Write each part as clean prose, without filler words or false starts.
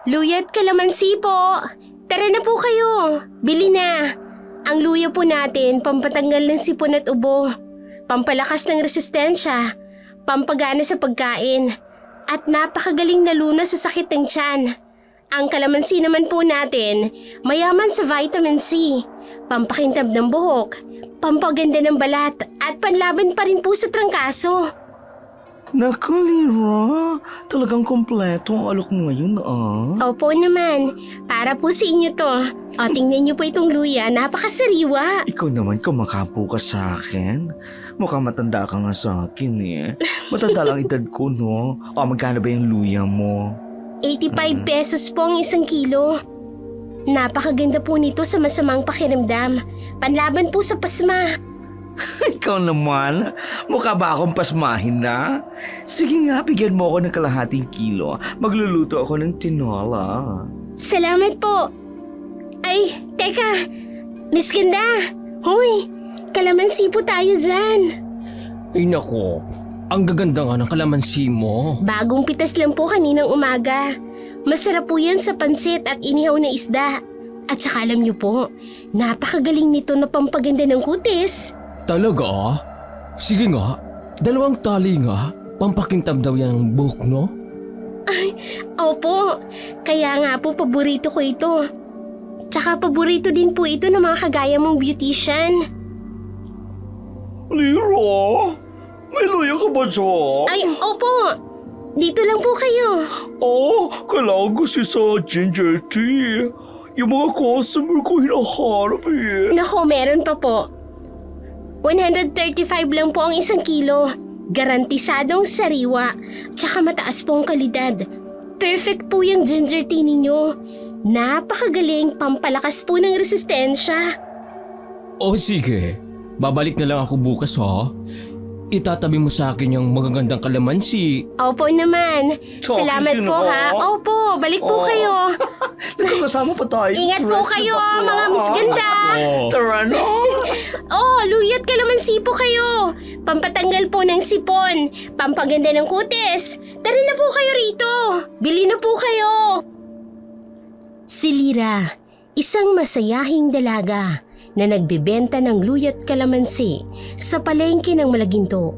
Luya at kalamansi po. Tara na po kayo. Bili na. Ang luya po natin, pampatanggal ng sipon at ubo. Pampalakas ng resistensya. Pampagana sa pagkain. At napakagaling na lunas sa sakit ng tiyan. Ang kalamansi naman po natin, mayaman sa vitamin C. Pampakintab ng buhok. Pampaganda ng balat. At panlaban pa rin po sa trangkaso. Naku, Lyra. Talagang kompleto ang alok mo ngayon, Opo naman. Para po sa inyo to. O, tingnan niyo po itong luya. Napakasariwa. Ikaw naman kumakapo ka sa akin. Mukhang matanda ka nga sa akin eh. Matanda lang edad ko, no? O, magkano ba yung luya mo? 85 pesos po ang 1 kilo. Napakaganda po nito sa masamang pakiramdam. Panlaban po sa pasma. Ikaw naman, mukha ba akong pasmahin na? Sige nga, bigyan mo ako ng kalahating kilo. Magluluto ako ng tinola. Salamat po. Ay, teka. Miss Ganda. Hoy, kalamansi po tayo dyan. Ay nako, ang gaganda nga ng kalamansi mo. Bagong pitas lang po kaninang umaga. Masarap po yan sa pansit at inihaw na isda. At saka alam niyo po, napakagaling nito na pampaganda ng kutis. Talaga? Sige nga, 2 tali nga. Pampakintab daw yan ang buhok, no? Opo, kaya nga po paborito ko ito. Tsaka paborito din po ito ng mga kagaya mong beautician. Lyra, may luya ka ba dyan? Ay, opo! Dito lang po kayo. Kailangan ko sa ginger tea. Yung mga customer ko hinaharap eh. Nako, meron pa po. 135 lang po ang 1 kilo. Garantisadong sariwa. Tsaka mataas po ang kalidad. Perfect po yung ginger tea ninyo. Napakagaling, pampalakas po ng resistensya. O sige, babalik na lang ako bukas ha. Itatabi mo sa akin yung magagandang kalamansi. Opo naman. Chocolate Salamat yun, po ha. Opo, balik po kayo. Nagkakasama pa tayo. Ingat po kayo, mga Miss Ganda. Tara na. Luya't kalamansi po kayo. Pampatanggal po ng sipon. Pampaganda ng kutis. Tara na po kayo rito. Bili na po kayo. Si Lyra, isang masayahing dalaga na nagbebenta ng luya't kalamansi sa palengke ng Malaginto.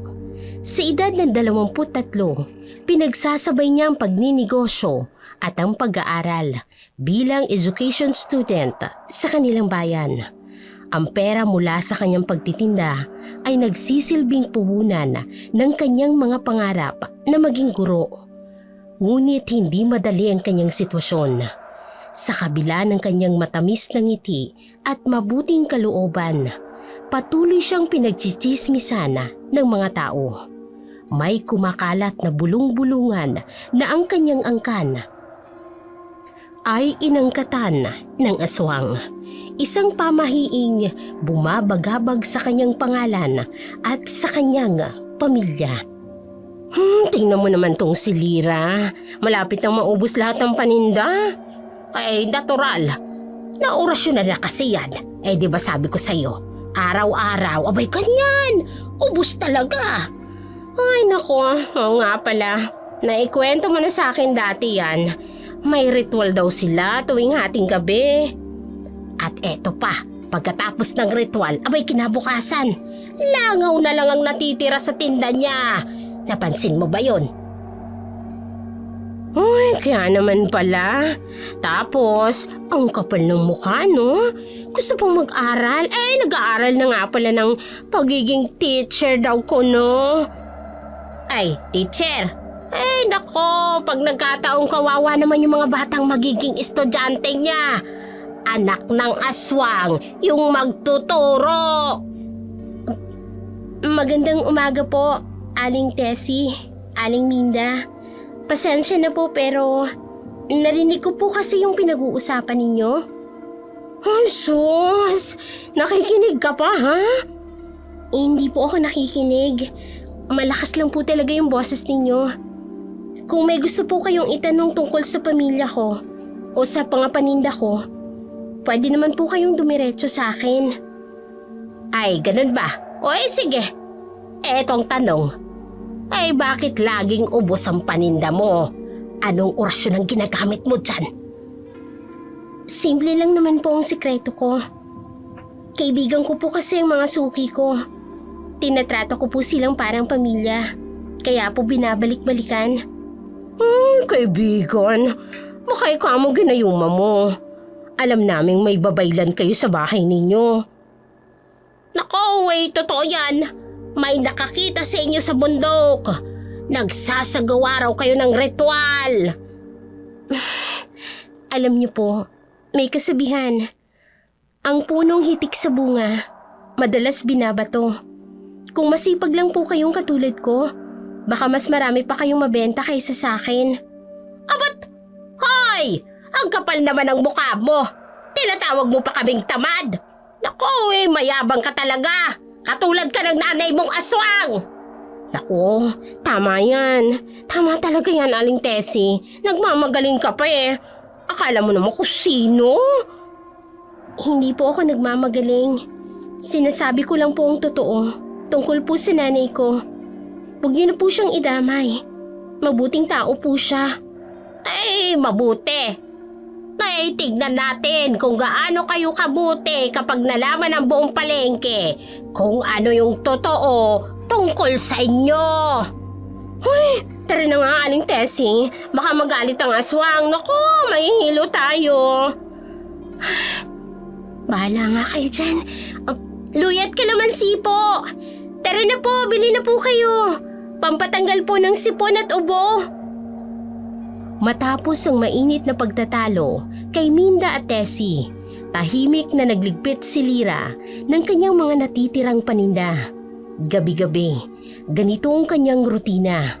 Sa edad ng 23, pinagsasabay niya ang pagninegosyo at ang pag-aaral bilang education student sa kanilang bayan. Ang pera mula sa kanyang pagtitinda ay nagsisilbing puhunan ng kanyang mga pangarap na maging guro. Ngunit hindi madali ang kanyang sitwasyon. Sa kabila ng kanyang matamis na ngiti at mabuting kalooban, patuloy siyang pinagchichismisan ng mga tao. May kumakalat na bulong-bulungan na ang kanyang angkan ay inangkatan ng aswang. Isang pamahiing bumabagabag sa kanyang pangalan at sa kanyang pamilya. Tingnan mo naman tong si Lyra. Malapit nang maubos lahat ng paninda. Ay, natural. Naorasyon na kasi yan. Di ba sabi ko sa'yo, araw-araw, abay kanyan. Ubus talaga. Ay, nako. Oo nga pala. Naikwento mo na sa akin dati yan. May ritual daw sila tuwing hating gabi. At eto pa, pagkatapos ng ritual, abay kinabukasan. Langaw na lang ang natitira sa tinda niya. Napansin mo ba yon? Ay, kaya naman pala. Tapos, ang kapal ng mukha, no? Gusto pong mag-aral. Nag-aaral na nga pala ng pagiging teacher daw ko, no? Ay, teacher. Nako, pag nagkataong kawawa naman yung mga batang magiging estudyante niya. Anak ng aswang, yung magtuturo. Magandang umaga po, Aling Tessie, Aling Minda. Pasensya na po pero narinig ko po kasi yung pinag-uusapan ninyo. Ay, sus! Nakikinig ka pa, ha? Hindi po ako nakikinig. Malakas lang po talaga yung boses ninyo. Kung may gusto po kayong itanong tungkol sa pamilya ko o sa pangapaninda ko, pwede naman po kayong dumiretso sa akin. Ay, ganun ba? Sige. Etong tanong. Bakit laging ubos ang paninda mo? Anong orasyon ang ginagamit mo dyan? Simple lang naman po ang sikreto ko. Kaibigan ko po kasi ang mga suki ko. Tinatrato ko po silang parang pamilya. Kaya po binabalik-balikan. Kaibigan, baka ikaw mo ginayuma mo. Alam naming may babaylan kayo sa bahay ninyo. Nako, totoo yan. May nakakita sa inyo sa bundok. Nagsasagawa raw kayo ng ritual. Alam niyo po, may kasabihan. Ang punong hitik sa bunga, madalas binabato. Kung masipag lang po kayong katulad ko, baka mas marami pa kayong mabenta kaysa sa akin. Abat! Hoy! Ang kapal naman ng mukha mo! Tinatawag mo pa kaming tamad! Naku, mayabang ka talaga! Katulad ka ng nanay mong aswang! Naku, tama yan. Tama talaga yan, Aling Tessie. Nagmamagaling ka pa eh. Akala mo naman kung sino? Hindi po ako nagmamagaling. Sinasabi ko lang po ang totoo. Tungkol po sa nanay ko. Huwag niyo na po siyang idamay. Mabuting tao po siya. Ay, mabuti. Ay, tignan natin kung gaano kayo kabuti kapag nalaman ng buong palengke kung ano yung totoo tungkol sa inyo. Hoy, tara na nga, Aling Tessie. Baka magalit ang aswang. Naku, mahihilo tayo. Bahala nga kayo dyan. Luyat kalamansi po. Tara na po, bili na po kayo. Pampatanggal po ng sipon at ubo. Matapos ang mainit na pagtatalo kay Minda at Tessie, tahimik na nagligpit si Lyra ng kanyang mga natitirang paninda. Gabi-gabi, ganito ang kanyang rutina.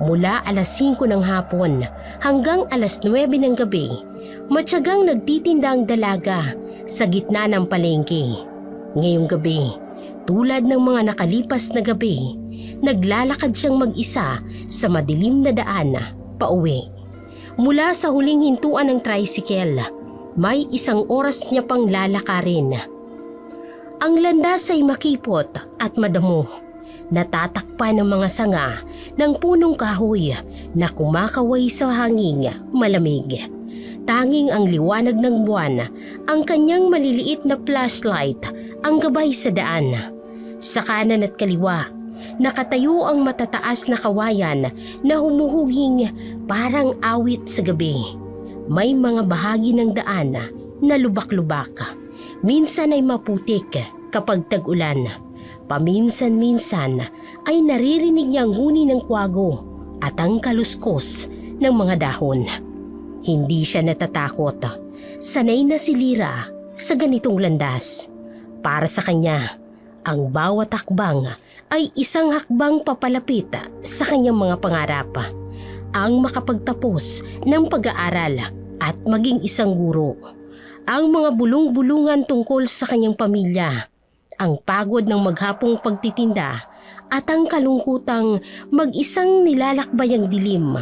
Mula alas 5 ng hapon hanggang alas 9 ng gabi, matyagang nagtitinda ang dalaga sa gitna ng palengke. Ngayong gabi, tulad ng mga nakalipas na gabi, naglalakad siyang mag-isa sa madilim na daan pauwi. Mula sa huling hintuan ng tricycle, may 1 oras niya pang lalakarin. Ang landas ay makipot at madamo. Natatakpan ng mga sanga ng punong kahoy na kumakaway sa hanging malamig. Tanging ang liwanag ng buwan, ang kanyang maliliit na flashlight ang gabay sa daan. Sa kanan at kaliwa, nakatayo ang matataas na kawayan na humuhuging parang awit sa gabi. May mga bahagi ng daan na lubak-lubak. Minsan ay maputik kapag tag-ulan. Paminsan-minsan ay naririnig niya ang huni ng kwago at ang kaluskos ng mga dahon. Hindi siya natatakot. Sanay na si Lyra sa ganitong landas. Para sa kanya, ang bawat hakbang ay isang hakbang papalapit sa kanyang mga pangarap. Ang makapagtapos ng pag-aaral at maging isang guro. Ang mga bulong-bulungan tungkol sa kanyang pamilya. Ang pagod ng maghapong pagtitinda at ang kalungkutang mag-isang nilalakbay ang dilim.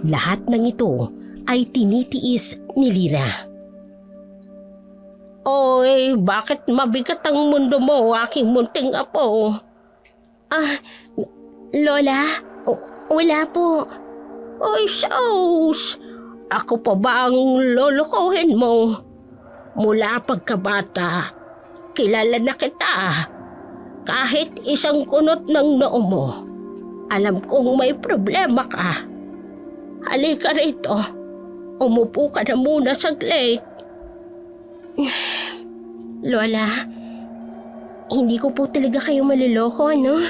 Lahat ng ito ay tinitiis ni Lyra. Oy, bakit mabigat ang mundo mo, aking munting apo? Lola, wala po. Oy, sus! Ako pa ba ang lolokohin mo? Mula pagkabata, kilala na kita. Kahit isang kunot ng noo mo, alam kong may problema ka. Halika rito. Umupo ka na muna saglit. Lola, hindi ko po talaga kayo maluloko, no?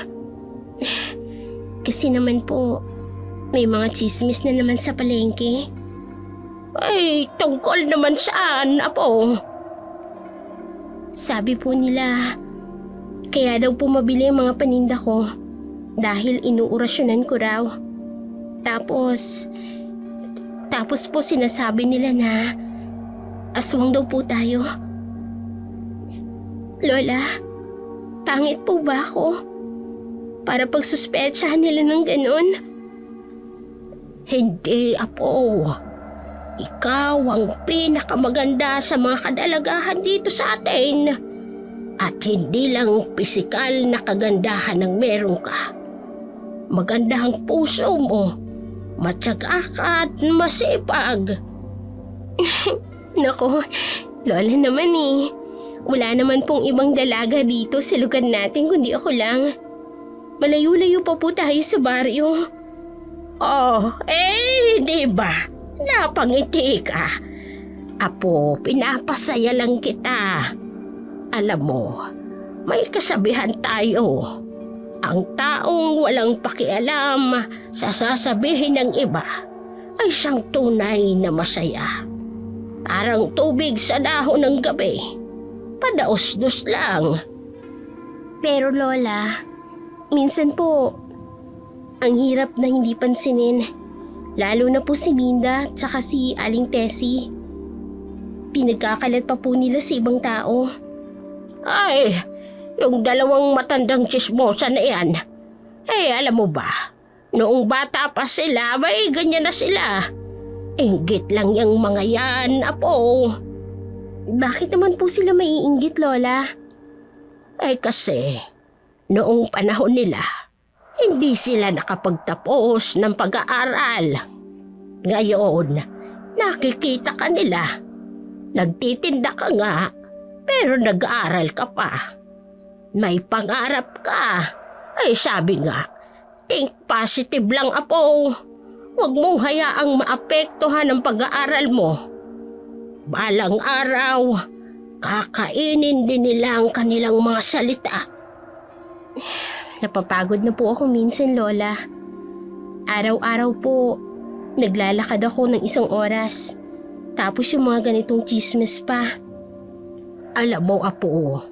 Kasi naman po, may mga chismis na naman sa palengke. Ay, tungkol naman saan, apo? Sabi po nila, kaya daw po mabili ang mga paninda ko dahil inuurasyonan ko raw. Tapos po sinasabi nila na aswang daw po tayo. Lola, pangit po ba ako? Para pagsuspetsahan nila ng ganon? Hindi, apo. Ikaw ang pinakamaganda sa mga kadalagahan dito sa atin. At hindi lang pisikal na kagandahan ang meron ka. Maganda ang puso mo. matyaga ka at masipag. Nako, Lola naman eh. Wala naman pong ibang dalaga dito sa lugar natin kundi ako lang. Malayo-layo pa po tayo sa baryo. Oh, di ba? Napangiti ka. Apo, pinapasaya lang kita. Alam mo, may kasabihan tayo. Ang taong walang pakialam sa sasabihin ng iba ay siyang tunay na masaya. Parang tubig sa dahon ng gabi. Padaos-dos lang. Pero Lola, minsan po, ang hirap na hindi pansinin. Lalo na po si Minda at saka si Aling Tessie. Pinagkakalat pa po nila sa ibang tao. Ay, yung dalawang matandang tsismosa na yan. Alam mo ba, noong bata pa sila, may ganyan na sila. Inggit lang yung mga yan, Apo. Bakit naman po sila maiinggit, Lola? Kasi, noong panahon nila, hindi sila nakapagtapos ng pag-aaral. Ngayon, nakikita ka nila. Nagtitinda ka nga, pero nag-aaral ka pa. May pangarap ka. Sabi nga, think positive lang, Apo. Huwag mong hayaang maapektuhan ang pag-aaral mo. Balang araw, kakainin din nila ang kanilang mga salita. Napapagod na po ako minsan, Lola. Araw-araw po, naglalakad ako ng 1 oras. Tapos yung mga ganitong chismis pa. Alam mo, Apo,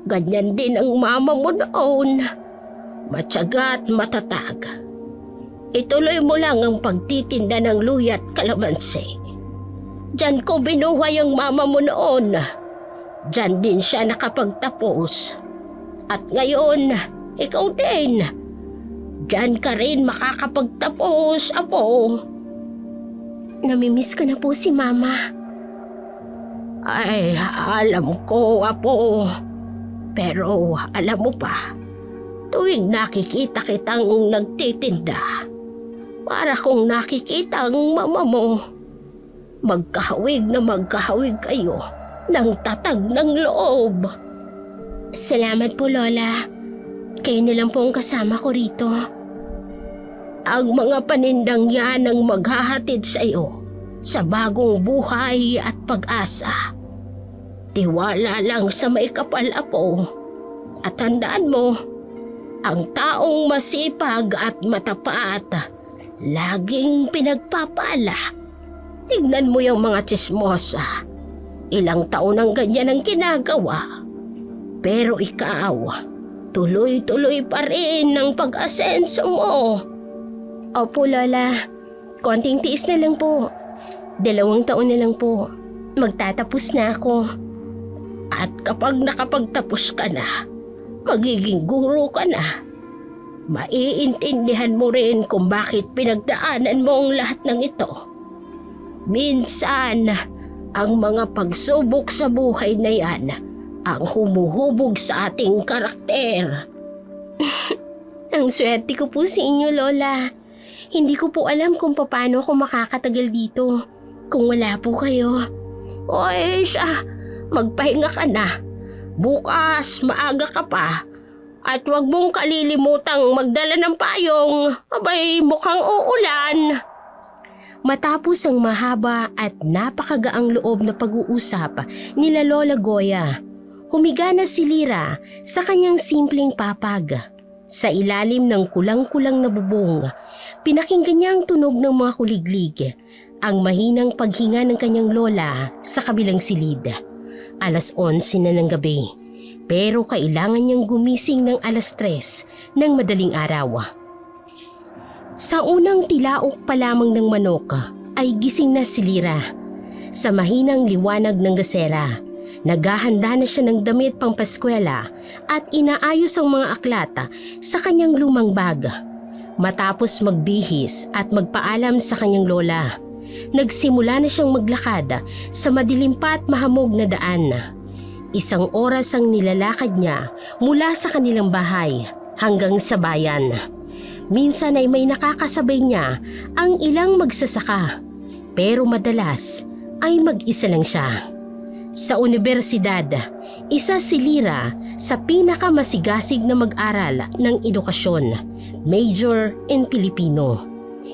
ganyan din ang mama mo noon. Matyaga at matatag. Ituloy mo lang ang pagtitinda ng luya at kalamansi. Diyan ko binuhay ang mama mo noon. Diyan din siya nakapagtapos. At ngayon, ikaw din. Diyan ka rin makakapagtapos, Apo. Namimiss ko na po si Mama. Alam ko, Apo. Pero alam mo pa, tuwing nakikita kitang nagtitinda, para kong nakikita ang mama mo. Magkahawig na magkahawig kayo ng tatag ng loob. Salamat po, Lola. Kayo na lang po ang kasama ko rito. Ang mga panindang yan ang maghahatid sa iyo sa bagong buhay at pag-asa. Tiwala lang sa may kapal, Apo. At tandaan mo, ang taong masipag at matapat, laging pinagpapala. Tignan mo yung mga tsismosa. Ilang taon ang ganyan ang ginagawa. Pero ikaw, tuloy-tuloy pa rin ang pag-asenso mo. Opo, Lola. Konting tiis na lang po. 2 taon na lang po. Magtatapos na ako. At kapag nakapagtapos ka na, magiging guro ka na. Maiintindihan mo rin kung bakit pinagdaanan mo ang lahat ng ito. Minsan, ang mga pagsubok sa buhay na yan ang humuhubog sa ating karakter. Ang swerte ko po sa inyo, Lola. Hindi ko po alam kung paano ako makakatagal dito kung wala po kayo. Siya, magpahinga ka na. Bukas, maaga ka pa. At huwag mong kalilimutang magdala ng payong. Abay, mukhang uulan. Matapos ang mahaba at napakagaang loob na pag-uusap nila Lola Goya, humiga na si Lira sa kanyang simpleng papag. Sa ilalim ng kulang-kulang na bubong, pinakinggan niya ang tunog ng mga kuliglig, ang mahinang paghinga ng kanyang lola sa kabilang silid. 11:00 na ng gabi, pero kailangan niyang gumising ng 3:00 ng madaling araw. Sa unang tilaok pa lamang ng manok ay gising na si Lira. Sa mahinang liwanag ng gasera, naghahanda na siya ng damit pang paskwela at inaayos ang mga aklat sa kanyang lumang bag. Matapos magbihis at magpaalam sa kanyang lola, nagsimula na siyang maglakad sa madilim pa at mahamog na daan. 1 oras ang nilalakad niya mula sa kanilang bahay hanggang sa bayan. Minsan ay may nakakasabay niya ang ilang magsasaka, pero madalas ay mag-isa lang siya. Sa universidad, isa si Lyra sa pinakamasigasig na mag-aral ng edukasyon, major in Filipino.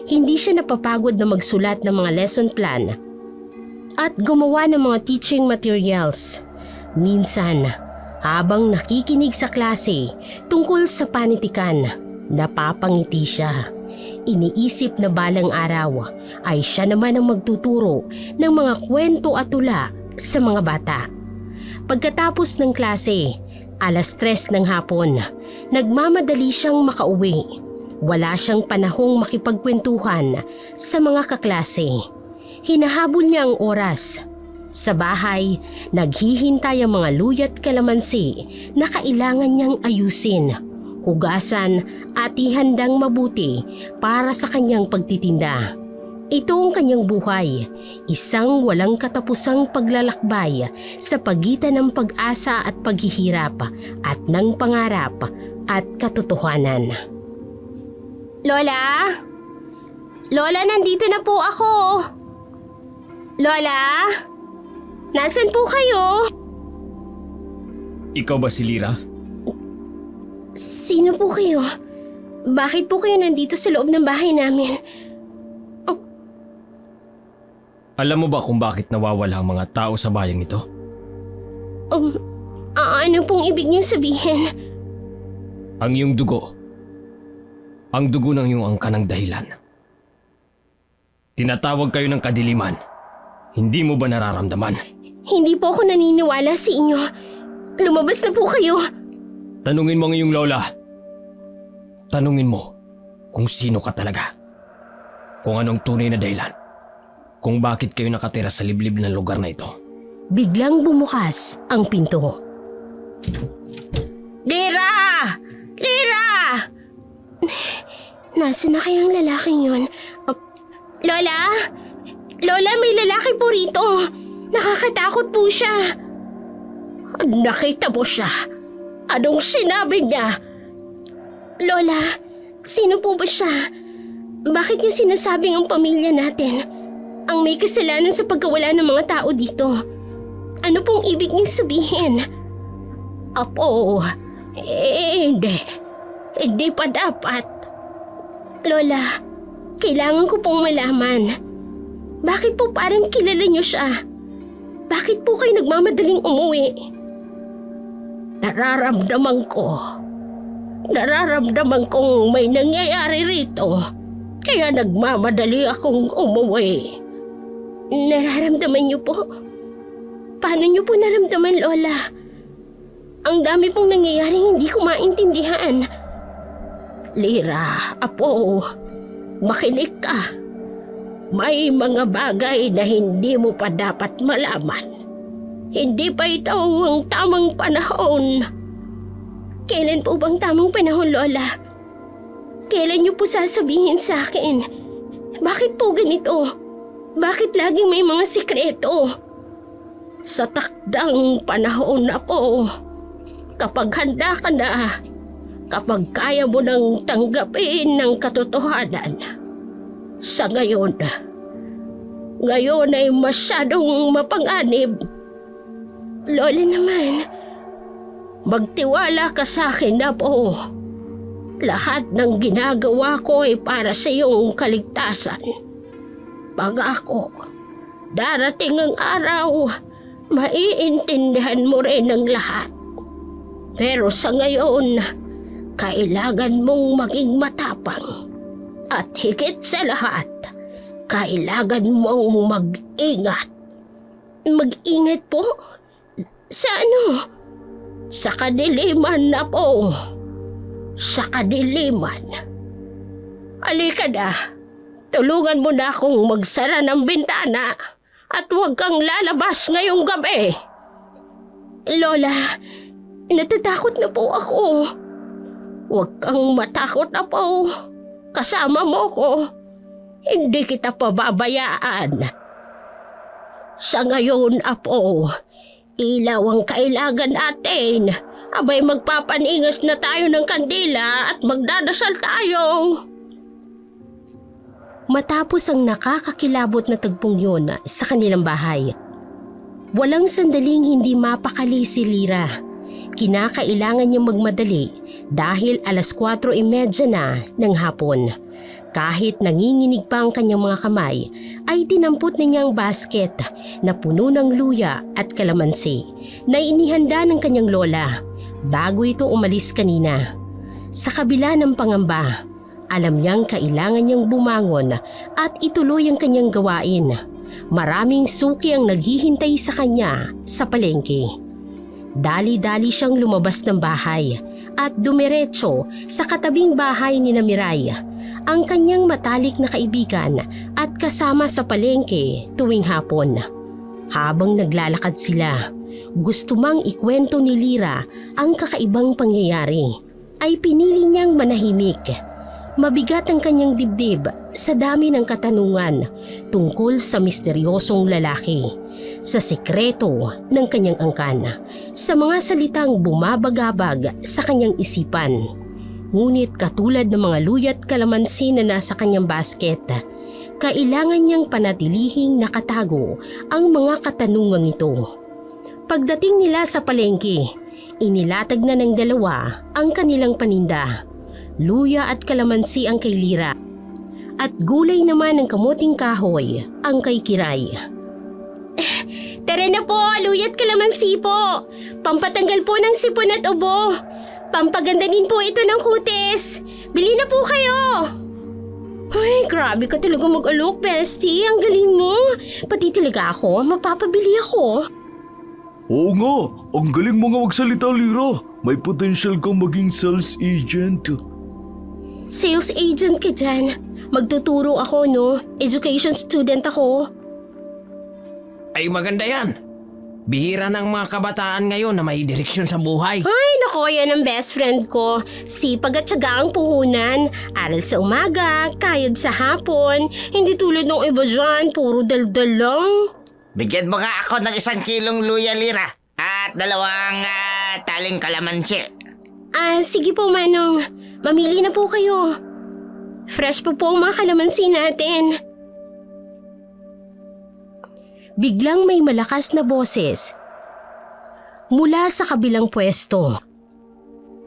Hindi siya napapagod na magsulat ng mga lesson plan at gumawa ng mga teaching materials. Minsan, habang nakikinig sa klase tungkol sa panitikan, napapangiti siya. Iniisip na balang araw ay siya naman ang magtuturo ng mga kwento at tula sa mga bata. Pagkatapos ng klase, 3:00 ng hapon, nagmamadali siyang makauwi. Wala siyang panahong makipagkwentuhan sa mga kaklase. Hinahabol niya ang oras. Sa bahay, naghihintay ang mga luya't kalamansi na kailangan niyang ayusin, hugasan at ihandang mabuti para sa kanyang pagtitinda. Ito ang kanyang buhay, isang walang katapusang paglalakbay sa pagitan ng pag-asa at paghihirap at ng pangarap at katotohanan. Lola? Lola, nandito na po ako. Lola? Nasaan po kayo? Ikaw ba si Lyra? Sino po kayo? Bakit po kayo nandito sa loob ng bahay namin? Alam mo ba kung bakit nawawala ang mga tao sa bayang ito? Ano pong ibig niyong sabihin? Ang iyong dugo. Ang dugo ng iyong angkan ng dahilan. Tinatawag kayo ng kadiliman. Hindi mo ba nararamdaman? Hindi po ako naniniwala sa inyo. Lumabas na po kayo. Tanungin mo ang iyong lola. Tanungin mo kung sino ka talaga. Kung anong tunay na dahilan. Kung bakit kayo nakatira sa liblib ng lugar na ito. Biglang bumukas ang pinto. Lyra! Lyra! Nasaan na kaya ang lalaking yun? Lola? Lola, may lalaki po rito. Nakakatakot po siya. Nakita mo siya? Anong sinabi niya? Lola, sino po ba siya? Bakit niya sinasabing ang pamilya natin ang may kasalanan sa pagkawala ng mga tao dito? Ano pong ibig niyong sabihin? Apo, hindi. Hindi pa dapat. Lola, kailangan ko pong malaman. Bakit po parang kilala niyo siya? Bakit po kayo nagmamadaling umuwi? Nararamdaman kong may nangyayari rito. Kaya nagmamadali akong umuwi. Nararamdaman niyo po? Paano niyo po naramdaman, Lola? Ang dami pong nangyayaring hindi ko maintindihan. Lyra, Apo, makinig ka. May mga bagay na hindi mo pa dapat malaman. Hindi pa ito ang tamang panahon. Kailan po bang tamang panahon, Lola? Kailan niyo po sasabihin sa akin? Bakit po ganito? Bakit laging may mga sikreto? Sa takdang panahon na po, kapag handa ka na, kapag kaya mo nang tanggapin ng katotohanan. Sa ngayon ay masyadong mapanganib. Lola naman, magtiwala ka sa akin na po. Lahat ng ginagawa ko ay para sa iyong kaligtasan. Pangako, darating ang araw, maiintindihan mo rin ang lahat. Pero sa ngayon, kailangan mong maging matapang. At higit sa lahat, kailangan mong mag-ingat. Mag-ingat po? Sa ano? Sa kadiliman na po. Sa kadiliman. Halika na. Tulungan mo na akong magsara ng bintana at huwag kang lalabas ngayong gabi. Lola, natatakot na po ako. Huwag kang matakot na po. Kasama mo ko. Hindi kita pababayaan. Sa ngayon, Apo, ilaw ang kailangan natin Abay magpapaningas na tayo ng kandila at magdadasal tayo. Matapos ang nakakakilabot na tagpong yun sa kanilang bahay, walang sandaling hindi mapakali si Lira. Kinakailangan niyang magmadali dahil 4:30 na ng hapon. Kahit nanginginig pa ang kanyang mga kamay, ay tinampot na niya ang basket na puno ng luya at kalamansi na inihanda ng kanyang lola bago ito umalis kanina. Sa kabila ng pangamba, alam niyang kailangan niyang bumangon at ituloy ang kanyang gawain. Maraming suki ang naghihintay sa kanya sa palengke. Dali-dali siyang lumabas ng bahay at dumiretso sa katabing bahay ni Miray, ang kanyang matalik na kaibigan at kasama sa palengke tuwing hapon. Habang naglalakad sila, gusto mang ikwento ni Lira ang kakaibang pangyayari, ay pinili niyang manahimik. Mabigat ang kanyang dibdib sa dami ng katanungan tungkol sa misteryosong lalaki, sa sikreto ng kanyang angkan, sa mga salitang bumabagabag sa kanyang isipan. Ngunit katulad ng mga luya't kalamansi na nasa kanyang basket, kailangan niyang panatilihing nakatago ang mga katanungang ito. Pagdating nila sa palengke, inilatag na ng dalawa ang kanilang paninda. Luya at kalamansi ang kay Lira, at gulay naman ng kamuting kahoy ang kay Kiray. Tara na po, luya at kalamansi po. Pampatanggal po ng sipon at ubo. Pampaganda din po ito ng kutis. Bili na po kayo. Ay, grabe ka talaga mag-alok, bestie. Ang galing mo. Pati talaga ako, mapapabili ako. Oo nga, ang galing mo nga magsalita, Lira. May potential kang maging sales agent. Sales agent ka dyan. Magtuturo ako, no? Education student ako. Ay maganda yan. Bihira ng mga kabataan ngayon na may direksyon sa buhay. Ay, nako, yan ang best friend ko. Sipag at tiyaga ang puhunan. Aral sa umaga, kayod sa hapon. Hindi tulad ng iba dyan, puro daldal lang. Bigyan mo nga ako ng 1 kilong luya, Lira. At 2 taling kalamansi. Sige po, Manong. Mamili na po kayo. Fresh po ang mga kalamansi natin. Biglang may malakas na boses mula sa kabilang pwesto.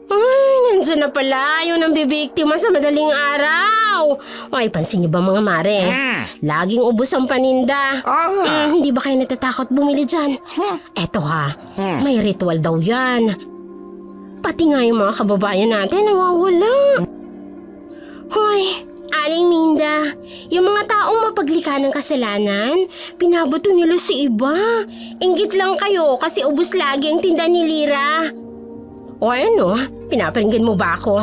Ay, nandiyan na pala yung nambibiktima sa madaling araw. Ay, pansin niyo ba mga mare? Laging ubos ang paninda. Hindi ba kayo natatakot bumili dyan? Eto ha, may ritual daw yan. Pati nga yung mga kababayan natin nawawala. Hoy, Aling Minda, yung mga taong mapaglikha ng kasalanan, pinabato nila sa iba. Inggit lang kayo kasi ubos lagi ang tinda ni Lira. O ano, pinaparinggan mo ba ako?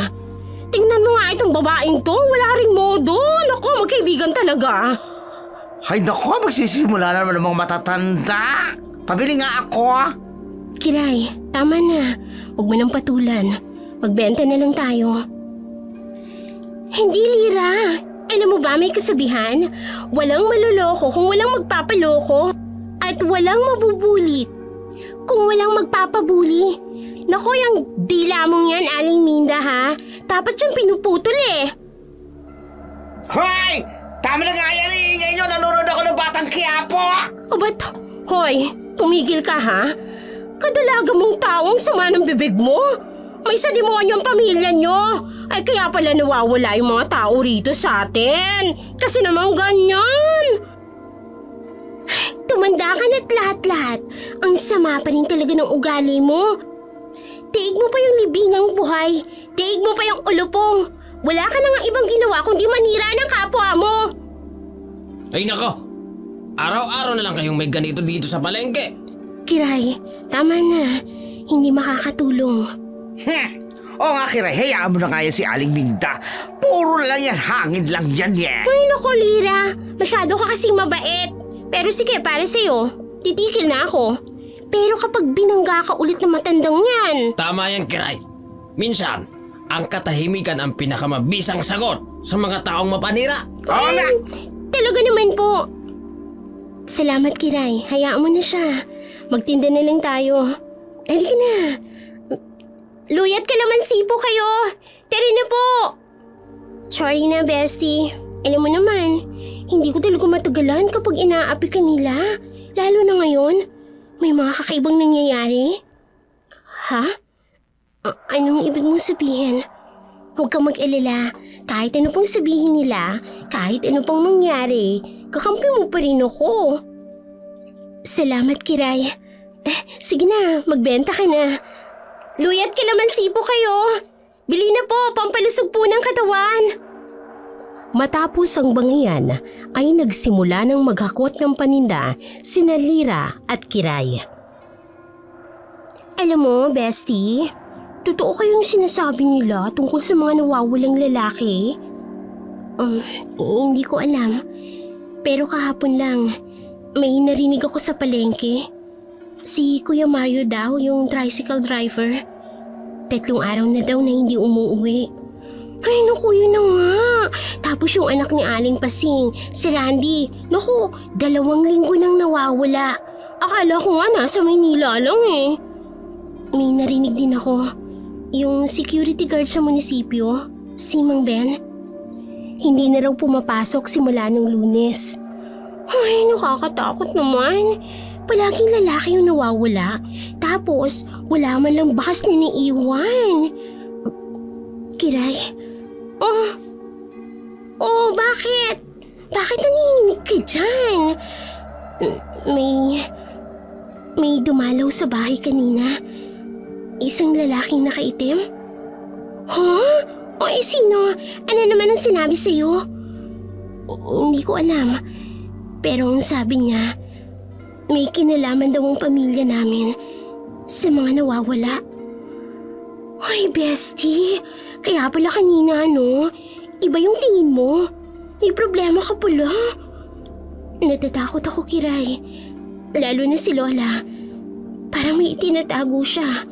Tingnan mo nga itong babaeng to, wala ring modo. Naku, magkaibigan talaga. Hay naku, magsisimula na naman ng mga matatanda. Pabili nga ako. Kiray, tama na. Huwag mo nang patulan. Magbenta na lang tayo. Hindi, Lira. Alam mo ba may kasabihan? Walang maluloko kung walang magpapaloko. At walang mabubulit kung walang magpapabuli. Naku, yung dila mong yan, Aling Minda, ha? Dapat siyang pinuputol eh. Hoy! Tama na nga yan, iingay nyo. Nanonood ako ng Batang Quiapo. O ba't? Hoy, tumigil ka, ha? Kadalaga mong taong sama ng bibig mo. May sa demonyo ang pamilya nyo. Ay kaya pala nawawala yung mga tao rito sa atin. Kasi naman ganyan. Tumanda ka na't lahat-lahat. Ang sama pa rin talaga ng ugali mo. Tiig mo pa yung libingang buhay. Tiig mo pa yung ulupong. Wala ka na nga ibang ginawa kundi manira ng kapwa mo. Ay nako, araw-araw na lang kayong may ganito dito sa palengke. Kiray, tama na. Hindi makakatulong. Oo nga, Kiray, hayaan mo na nga yan si Aling Minda. Puro lang yan, hangin lang yan eh. Ay naku, Lira. Masyado ka kasing mabait. Pero sige, para sa'yo. Titikil na ako. Pero kapag binangga ka ulit ng matandang yan. Tama yan, Kiray. Minsan, ang katahimikan ang pinakamabisang sagot sa mga taong mapanira. Oo nga. Talaga naman po. Salamat, Kiray. Hayaan mo na siya. Magtinda na lang tayo. Halika na. Luya at kalamansi po kayo. Tara na po. Sorry na, bestie. Alam mo naman, hindi ko talaga matagalan kapag inaapi ka nila. Lalo na ngayon, may mga kakaibang nangyayari. Ha? Anong ibig mong sabihin? Huwag kang mag-alala. Kahit ano pang sabihin nila, kahit ano pang mangyari, kakampi mo pa rin ako. Salamat, Kiray. Sige na, magbenta ka na. Luya at kalamansi po kayo. Bili na po, pampalusog po ng katawan. Matapos ang bangayan, ay nagsimula ng maghakot ng paninda sina Lira at Kiray. Alam mo, bestie, totoo kayong sinasabi nila tungkol sa mga nawawalang lalaki? Hindi ko alam. Pero kahapon lang, may narinig ako sa palengke. Si Kuya Mario daw, yung tricycle driver. 3 araw na daw na hindi umuwi. Ay naku, yun na nga. Tapos yung anak ni Aling Pasing, si Randy. Naku, 2 linggo nang nawawala. Akala ko nga nasa Maynila lang eh. May narinig din ako. Yung security guard sa munisipyo, si Mang Ben. Hindi na raw pumapasok simula nung Lunes. Ay, nakakatakot naman. Palaging lalaki yung nawawala. Tapos, wala man lang bakas na niiwan. Kiray. Bakit? Bakit nanginginig ka dyan? May dumalaw sa bahay kanina. Isang lalaking nakaitim? Sino? Ano naman ang sinabi sa'yo? Hindi ko alam. Pero ang sabi niya, may kinalaman daw ang pamilya namin sa mga nawawala. Ay, bestie. Kaya pala kanina, iba yung tingin mo. May problema ka pala. Natatakot ako, Kiray. Lalo na si Lola. Parang may itinatago siya.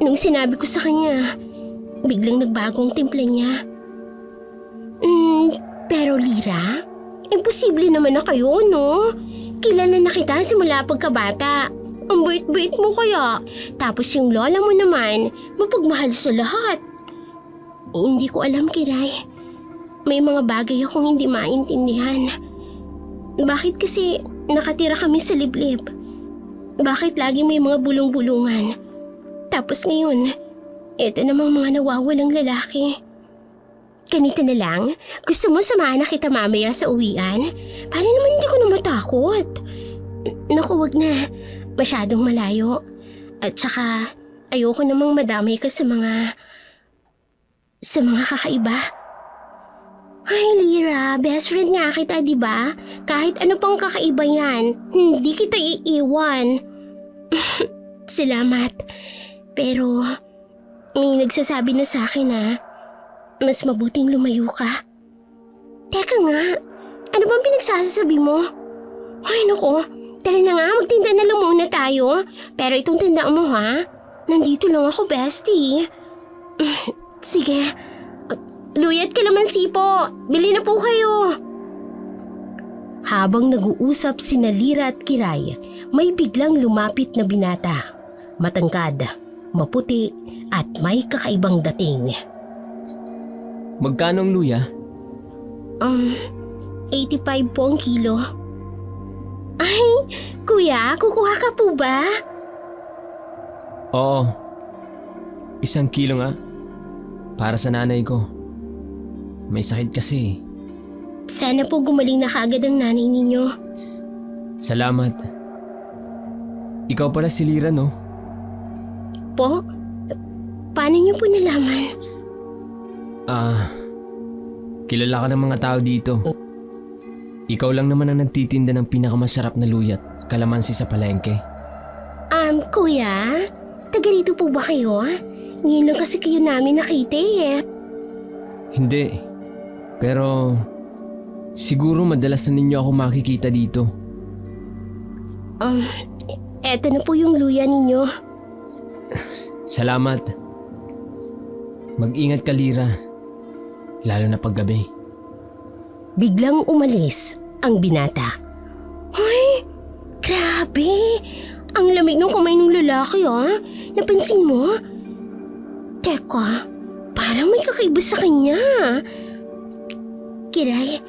Nung sinabi ko sa kanya, biglang nagbagong timpla niya. Pero Lira, imposible naman na kayo, no? Kilala na kita simula pagkabata. Ang bait-bait mo kaya. Tapos yung lola mo naman, mapagmahal sa lahat. Hindi ko alam, Kiray. May mga bagay akong hindi maintindihan. Bakit kasi nakatira kami sa liblib? Bakit lagi may mga bulong-bulungan? Tapos ngayon, eto namang mga nawawalang lalaki. Ganito na lang, gusto mo samahan na kita mamaya sa uwian? Para naman hindi ko na matakot. Naku, wag na. Masyadong malayo. At saka, ayoko namang madamay ka sa mga kakaiba. Ay, Lira, best friend nga kita, di ba? Kahit ano pang kakaiba yan, hindi kita iiwan. Salamat. Pero, may nagsasabi na sa akin na mas mabuting lumayo ka. Teka nga, ano bang pinagsasabi mo? Ay, naku, tara na nga, magtinda na lang muna tayo. Pero itong tandaan mo ha, nandito lang ako, bestie. Sige. Luya at kalamansi po. Bili na po kayo. Habang nag-uusap sina Lira at Kiray, may biglang lumapit na binata. Matangkad, maputi at may kakaibang dating. Magkano ang luya? 85 po ang kilo. Ay, kuya, kukuha ka po ba? Oo. 1 kilo nga. Para sa nanay ko. May sakit kasi. Sana po gumaling na kaagad ang nanay ninyo. Salamat. Ikaw pala si Lira, no? Po? Paano niyo po nalaman? Kilala ka ng mga tao dito. Ikaw lang naman ang nagtitinda ng pinakamasarap na luyat, kalamansi sa palengke. Kuya? Taga rito po ba kayo? Ngayon lang kasi kayo namin nakita eh. Hindi. Pero siguro madalas na ninyo ako makikita dito. Eto na po yung luya ninyo. Salamat. Mag-ingat ka, Lira. Lalo na paggabi. Biglang umalis ang binata. Ay, grabe! Ang lamig ng kamay ng lalaki Napansin mo? Teka, parang may kakaiba sa kanya. Kiray,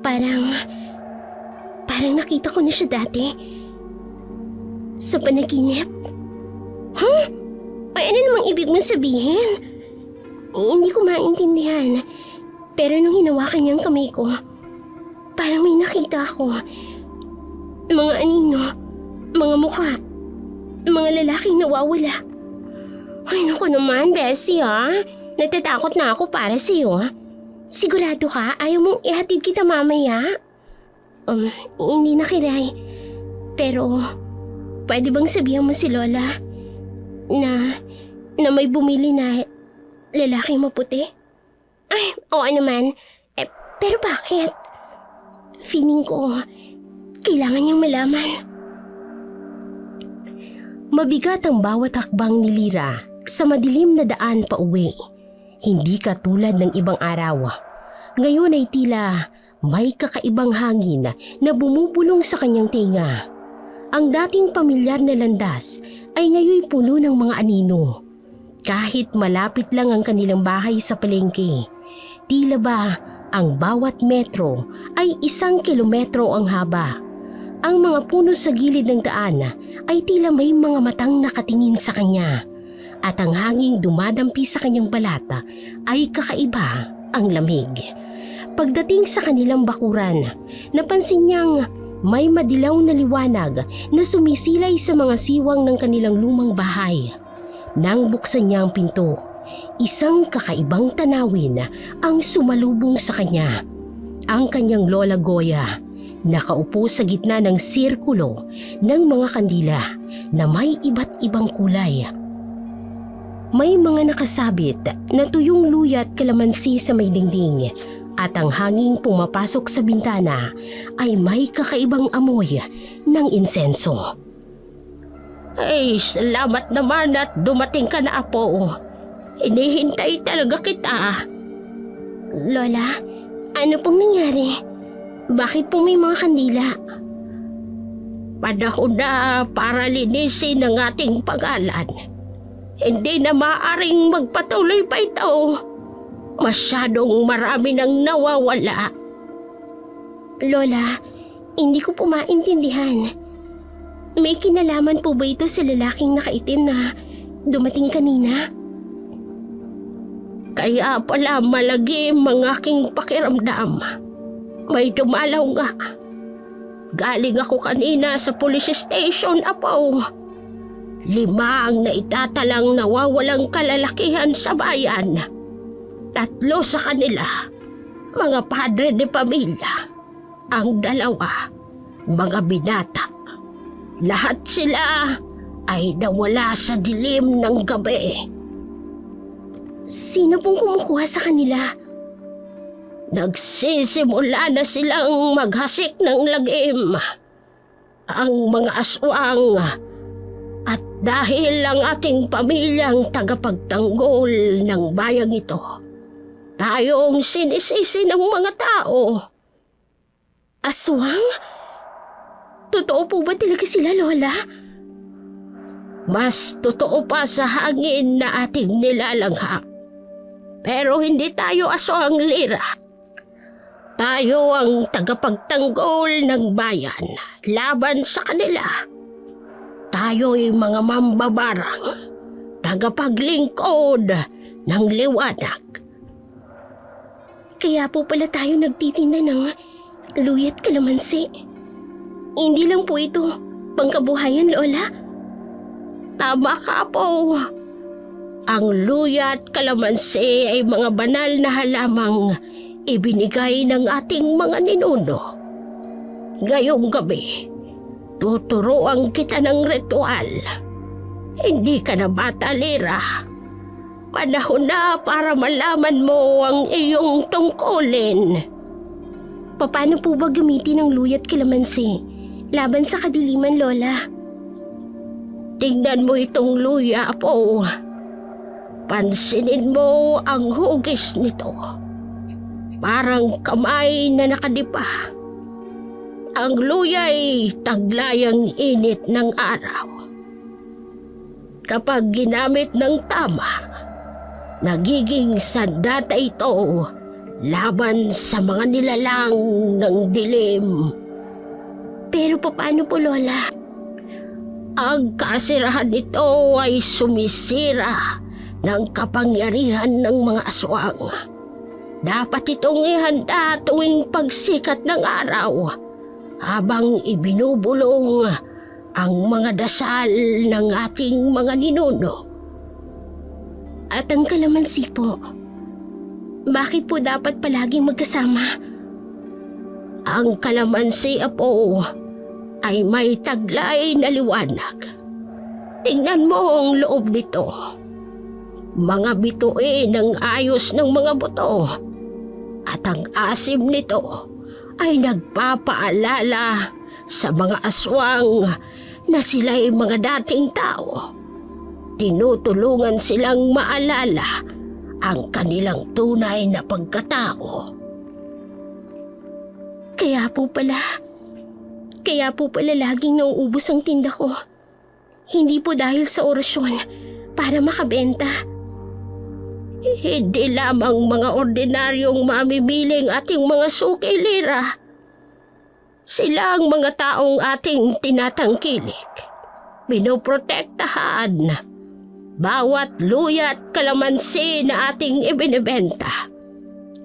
parang nakita ko na siya dati. Sa panaginip. Huh? Ay, ano namang ibig mong sabihin? Hindi ko maintindihan. Pero nung hinawakan niya ang kamay ko, parang may nakita ako. Mga anino, mga mukha, mga lalaking nawawala. Ay, naku naman, Bessie ha. Natatakot na ako para sa'yo. Sigurado ka? Ayaw mong ihatid kita mamaya? Hindi na, Kiray. Pero, pwede bang sabihan mo si Lola na may bumili na lalaking maputi? Ay, oo naman. Pero bakit? Feeling ko, kailangan niyang malaman. Mabigat ang bawat hakbang ni Lyra sa madilim na daan pa uwi. Hindi katulad ng ibang araw. Ngayon ay tila may kakaibang hangin na bumubulong sa kanyang tinga. Ang dating pamilyar na landas ay ngayon puno ng mga anino. Kahit malapit lang ang kanilang bahay sa palengke, tila ba ang bawat metro ay 1 kilometro ang haba. Ang mga puno sa gilid ng daan ay tila may mga matang nakatingin sa kanya. At ang hanging dumadampi sa kanyang balata ay kakaiba ang lamig. Pagdating sa kanilang bakuran, napansin niyang may madilaw na liwanag na sumisilay sa mga siwang ng kanilang lumang bahay. Nang buksan niya ang pinto, isang kakaibang tanawin ang sumalubong sa kanya. Ang kanyang Lola Goya, nakaupo sa gitna ng sirkulo ng mga kandila na may iba't ibang kulay. May mga nakasabit na tuyong luya at kalamansi sa may dingding at ang hanging pumapasok sa bintana ay may kakaibang amoy ng insenso. Ay, salamat naman at dumating ka na, Apo. Hinihintay talaga kita. Lola, ano pong nangyari? Bakit po may mga kandila? Panahon na para linisin ang ating pangalan. Hindi na maaaring magpatuloy pa ito. Masyadong marami nang nawawala. Lola, hindi ko po maintindihan. May kinalaman po ba ito sa lalaking nakaitim na dumating kanina? Kaya pala malagim ang aking pakiramdam. May dumalaw nga. Galing ako kanina sa police station, Apo. 5 ang naitatalang nawawalang kalalakihan sa bayan. 3 sa kanila, mga padre de pamilya. Ang 2, mga binata. Lahat sila ay nawala sa dilim ng gabi. Sino pong kumukuha sa kanila? Nagsisimula na silang maghasik ng lagim. Ang mga aswang. At dahil ang ating pamilyang tagapagtanggol ng bayang ito, tayong sinisisi ng mga tao. Aswang? Totoo po ba talaga sila, Lola? Mas totoo pa sa hangin na ating nilalanghap. Pero hindi tayo aswang, Lyra. Tayo ang tagapagtanggol ng bayan laban sa kanila. Tayo'y mga mambabarang, tagapaglingkod ng liwanag. Kaya po pala tayo nagtitinda ng luya at kalamansi. Hindi lang po ito pangkabuhayan, Lola. Tama ka po. Ang luya at kalamansi ay mga banal na halamang ibinigay ng ating mga ninuno. Ngayong gabi, tuturuan kita ng ritual. Hindi ka na bata, Lyra. Panahon na para malaman mo ang iyong tungkulin. Paano po ba gamitin ang luya at kalamansi laban sa kadiliman, Lola? Tingnan mo itong luya, Apo. Pansinin mo ang hugis nito. Parang kamay na nakadipa. Ang luya'y taglayang init ng araw. Kapag ginamit ng tama, Nagiging sandata ito laban sa mga nilalang ng dilim. Pero paano po, Lola? Ang kasirahan nito ay sumisira ng kapangyarihan ng mga aswang. Dapat itong ihanda tuwing pagsikat ng araw habang ibinubulong ang mga dasal ng ating mga ninuno. At ang kalamansi po, bakit po dapat palaging magkasama? Ang kalamansi, Apo, ay may taglay na liwanag. Tingnan mo ang loob nito. Mga bituin ng ayos ng mga buto. At ang asim nito ay nagpapaalala sa mga aswang na sila'y mga dating tao. Tinutulungan silang maalala ang kanilang tunay na pagkatao. Kaya po pala laging nauubos ang tinda ko. Hindi po dahil sa orasyon para makabenta. Hindi lamang mga ordinaryong mamimiling ating mga suki, Lira. Sila ang mga taong ating tinatangkilik. Pinoprotektahan. Bawat luya at kalamansi na ating ibinibenta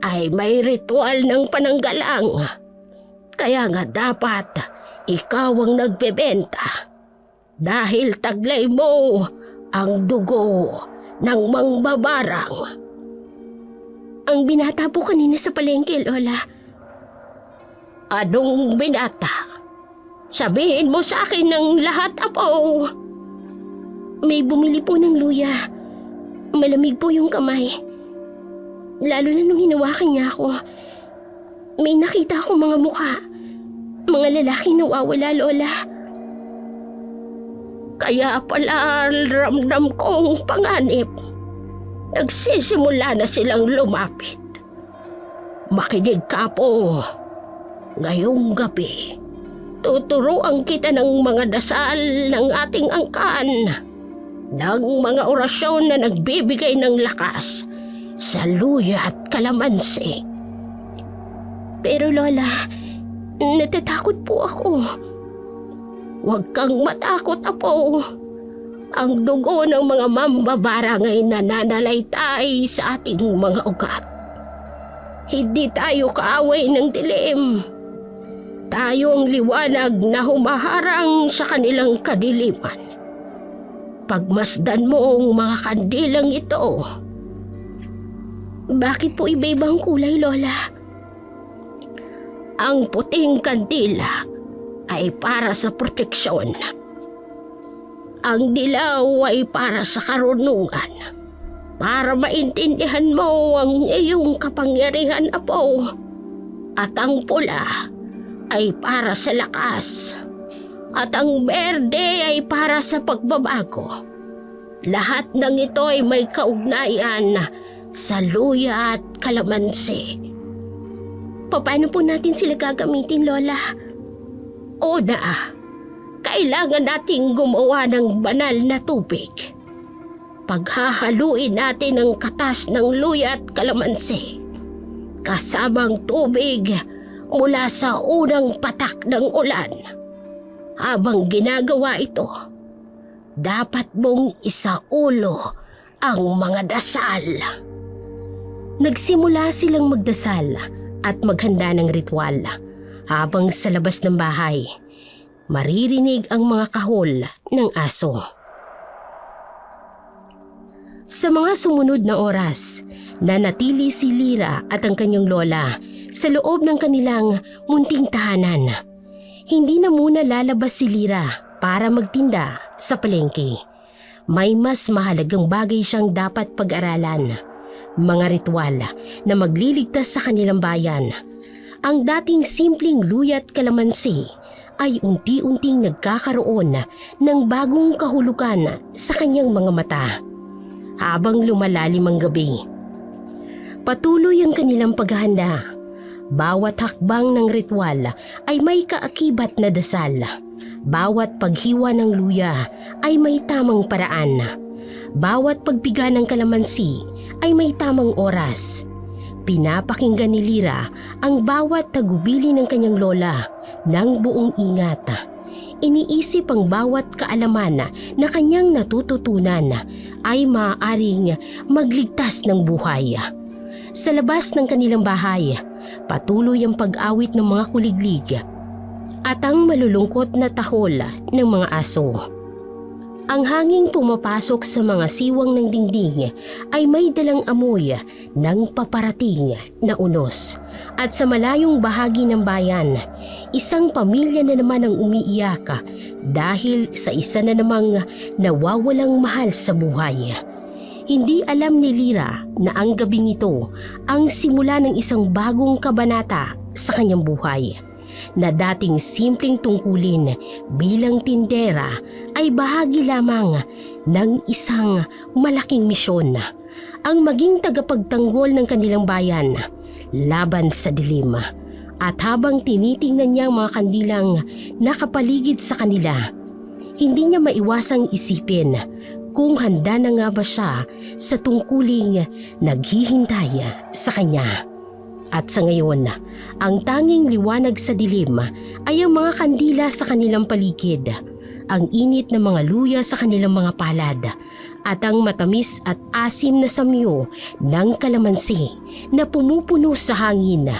ay may ritual ng pananggalang. Kaya nga dapat ikaw ang nagbebenta dahil taglay mo ang dugo ng mangbabarang. Ang binata po kanina sa palengke, Lola. Anong binata? Sabihin mo sa akin ng lahat, Apo. May bumili po ng luya. Malamig po yung kamay. Lalo na nung hinawakan niya ako. May nakita akong mga mukha. Mga lalaking nawawala, Lola. Kaya pala ramdam kong panganib. Nagsisimula na silang lumapit. Makinig ka po. Ngayong gabi, tuturuan kita ng mga dasal ng ating angkan. Ng mga orasyon na nagbibigay ng lakas sa luya at kalamansi. Pero Lola, natatakot po ako. Huwag kang matakot, Apo. Ang dugo ng mga mambabarang ay nananalaytay sa ating mga ugat. Hindi tayo kaaway ng dilim. Tayo ang liwanag na humaharang sa kanilang kadiliman. Pagmasdan mo ang mga kandilang ito. Bakit po iba-ibang kulay, Lola? Ang puting kandila ay para sa proteksyon. Ang dilaw ay para sa karunungan. Para maintindihan mo ang iyong kapangyarihan, Apo. At ang pula ay para sa lakas. At ang berde ay para sa pagbabago. Lahat ng ito ay may kaugnayan sa luya at kalamansi. Paano po natin sila gagamitin, Lola? Una, kailangan nating gumawa ng banal na tubig. Paghahaluin natin ang katas ng luya at kalamansi. Kasamang tubig mula sa unang patak ng ulan. Habang ginagawa ito, dapat mong isaulo ang mga dasal. Nagsimula silang magdasal at maghanda ng ritual. Habang sa labas ng bahay, maririnig ang mga kahol ng aso. Sa mga sumunod na oras, nanatili si Lira at ang kanyang lola sa loob ng kanilang munting tahanan. Hindi na muna lalabas si Lira para magtinda sa palengke. May mas mahalagang bagay siyang dapat pag-aralan. Mga ritual na magliligtas sa kanilang bayan. Ang dating simpleng luya at kalamansi ay unti-unting nagkakaroon ng bagong kahulugan sa kanyang mga mata. Habang lumalalim ang gabi, patuloy ang kanilang paghahanda. Bawat hakbang ng ritual ay may kaakibat na dasal. Bawat paghiwa ng luya ay may tamang paraan. Bawat pagpiga ng kalamansi ay may tamang oras. Pinapakinggan ni Lira ang bawat tagubili ng kanyang lola ng buong ingat. Iniisip ang bawat kaalaman na kanyang natututunan ay maaaring magligtas ng buhay. Sa labas ng kanilang bahay, patuloy ang pag-awit ng mga kuliglig at ang malulungkot na tahol ng mga aso. Ang hanging pumapasok sa mga siwang ng dingding ay may dalang amoy ng paparating na unos. At sa malayong bahagi ng bayan, isang pamilya na naman ang umiiyak dahil sa isa na namang nawawalang mahal sa buhay. Hindi alam ni Lira na ang gabing ito ang simula ng isang bagong kabanata sa kanyang buhay, na dating simpleng tungkulin bilang tindera ay bahagi lamang ng isang malaking misyon, ang maging tagapagtanggol ng kanilang bayan laban sa dilim. At habang tinitingnan niya ang mga kandilang nakapaligid sa kanila, hindi niya maiwasang isipin kung handa na nga ba siya sa tungkuling naghihintay sa kanya. At sa ngayon, ang tanging liwanag sa dilim ay ang mga kandila sa kanilang paligid, ang init ng mga luya sa kanilang mga palad, at ang matamis at asim na samyo ng kalamansi na pumupuno sa hangin.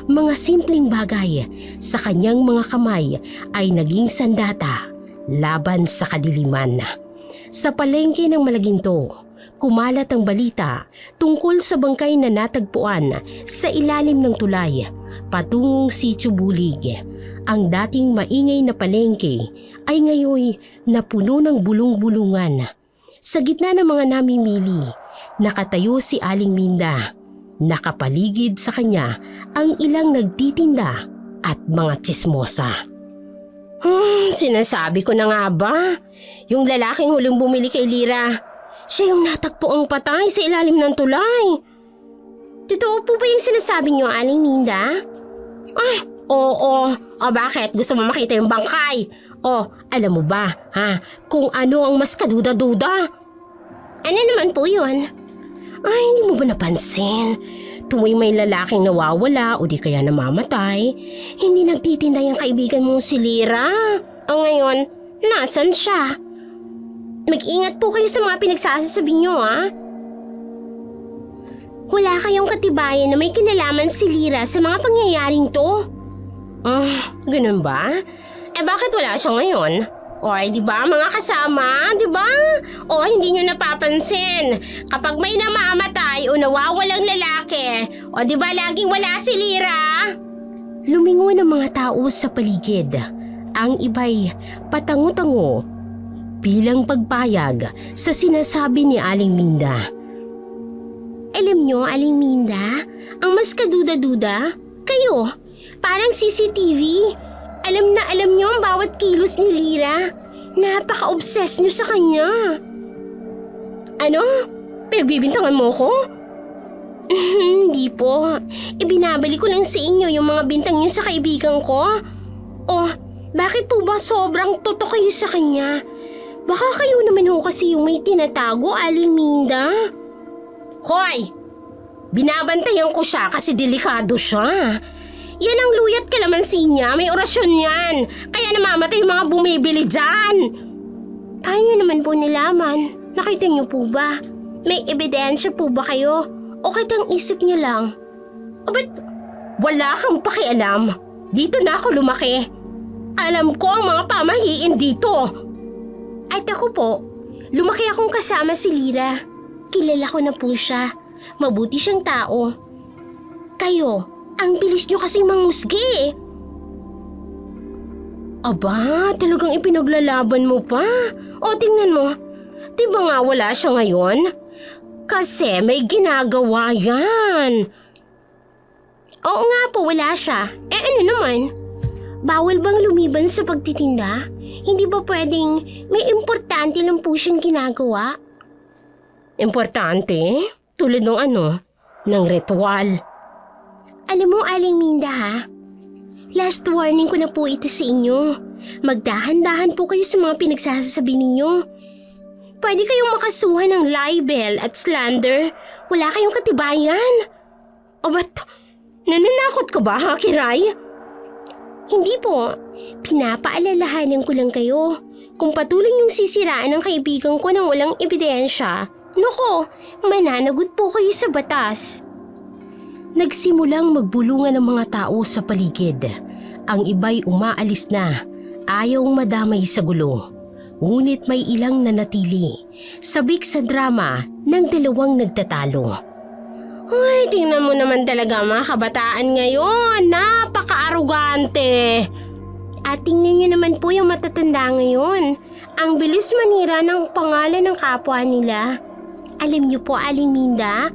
Mga simpleng bagay sa kanyang mga kamay ay naging sandata laban sa kadiliman. Sa palengke ng Malaginto, kumalat ang balita tungkol sa bangkay na natagpuan sa ilalim ng tulay patungong Sitio Bulig. Ang dating maingay na palengke ay ngayon napuno ng bulong-bulungan. Sa gitna ng mga namimili, nakatayo si Aling Minda. Nakapaligid sa kanya ang ilang nagtitinda at mga tsismosa. Sinasabi ko na nga ba? Yung lalaking huling bumili kay Lira, siya yung natagpo ang patay sa ilalim ng tulay. Totoo po ba yung sinasabi niyo, Aling Minda? Ay, oo. O bakit? Gusto mo makita yung bangkay? O, alam mo ba, kung ano ang mas kaduda-duda? Ano naman po yun? Ay, hindi mo ba napansin? Tuwing may lalaking nawawala o di kaya namamatay, hindi nagtitinda yung kaibigan mong si Lira. O ngayon, nasan siya? Mag-ingat po kayo sa mga pinagsasabi niyo, Wala kayong katibayan na may kinalaman si Lira sa mga pangyayaring to? Ganun ba? Bakit wala siya ngayon? Oy, di ba mga kasama? Di ba? O hindi nyo napapansin. Kapag may namamatay o nawawalang lalaki, o di ba laging wala si Lira? Lumingon ang mga tao sa paligid. Ang iba'y patango-tango bilang pagpayag sa sinasabi ni Aling Minda. Alam nyo, Aling Minda, ang mas kaduda-duda, kayo, parang CCTV. Alam na alam nyo ang bawat kilos ni Lira. Napaka-obsessed nyo sa kanya. Ano? Pinagbibintangan mo ko? Hindi po. Ibinabalik ko lang sa inyo yung mga bintang nyo sa kaibigan ko. Oh, bakit po ba sobrang totoo kayo sa kanya? Baka kayo naman ho kasi yung may tinatago, Aling Minda. Hoy! Binabantayan ko siya kasi delikado siya. Yan ang luyat kalamansi niya, may orasyon yan. Kaya namamatay yung mga bumibili dyan. Paano naman po nilaman? Nakita niyo po ba? May ebidensya po ba kayo? O kitang isip niyo lang? O ba't wala kang pakialam? Dito na ako lumaki. Alam ko ang mga pamahiin dito. At ako po, lumaki akong kasama si Lira. Kilala ko na po siya. Mabuti siyang tao. Kayo, ang bilis nyo kasing mangusgi. Aba, talagang ipinaglalaban mo pa. O tingnan mo, di ba nga wala siya ngayon? Kasi may ginagawa yan. Oo nga po, wala siya. Ano naman? Bawal bang lumiban sa pagtitinda? Hindi ba pwedeng may importante lang po siyang ginagawa? Importante? Tulad ng ng ritual. Alam mo, Aling Minda last warning ko na po ito sa inyo. Magdahan-dahan po kayo sa mga pinagsasabi ninyo. Pwede kayong makasuhan ng libel at slander Wala kayong katibayan. O ba't nananakot ka ba, ha, Kiray? Hindi po. Pinapaalalahanan ko lang kayo. Kung patuloy yung sisiraan ng kaibigan ko ng walang ebidensya, naku, mananagot po kayo sa batas. Nagsimulang magbulungan ng mga tao sa paligid. Ang iba'y umaalis na, ayaw madamay sa gulo. Ngunit may ilang nanatili, sabik sa drama ng dalawang nagtatalo. Ay, tingnan mo naman talaga mga kabataan ngayon, napaka-arugante. At tingnan nyo naman po yung matatanda ngayon. Ang bilis manira ng pangalan ng kapwa nila. Alam niyo po, Aling Minda,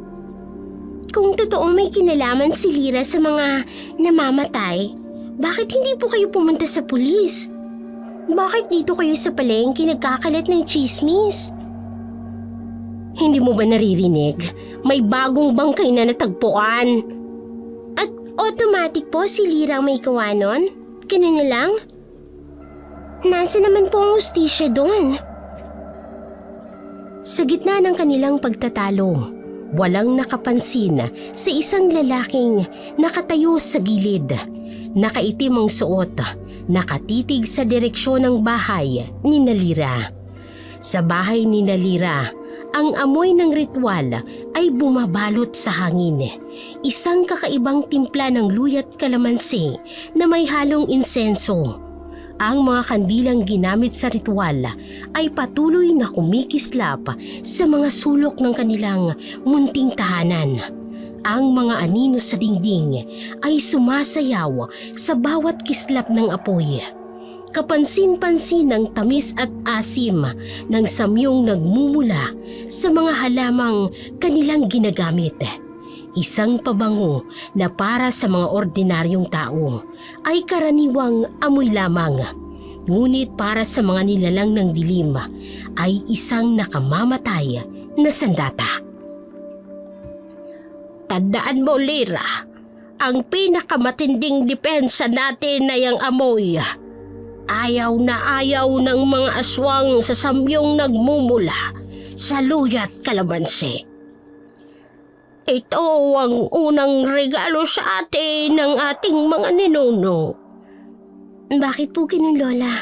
kung totoong may kinalaman si Lyra sa mga namamatay, bakit hindi po kayo pumunta sa pulis? Bakit dito kayo sa palengke nagkakalat ng chismis? Hindi mo ba naririnig? May bagong bangkay na natagpuan. At automatic po si Lyra ang may gawa nun? Ganun na lang? Nasa naman po ang hustisya doon? Sa gitna ng kanilang pagtatalo, walang nakapansin sa isang lalaking nakatayo sa gilid. Nakaitim ang suot, nakatitig sa direksyon ng bahay ni Lyra. Sa bahay ni Lyra, ang amoy ng ritual ay bumabalot sa hangin. Isang kakaibang timpla ng luya at kalamansi na may halong insenso. Ang mga kandilang ginamit sa ritual ay patuloy na kumikislap sa mga sulok ng kanilang munting tahanan. Ang mga anino sa dingding ay sumasayaw sa bawat kislap ng apoy. Kapansin-pansin ang tamis at asim ng samyong nagmumula sa mga halamang kanilang ginagamit. Isang pabango na para sa mga ordinaryong tao ay karaniwang amoy lamang. Ngunit para sa mga nilalang ng dilim ay isang nakamamatay na sandata. Tandaan mo, Lyra, ang pinakamatinding depensa natin ay ang amoy. Ayaw na ayaw ng mga aswang sa samyong nagmumula sa luya at kalamansi. Ito ang unang regalo sa atin ng ating mga ninuno. Bakit po ganun, Lola?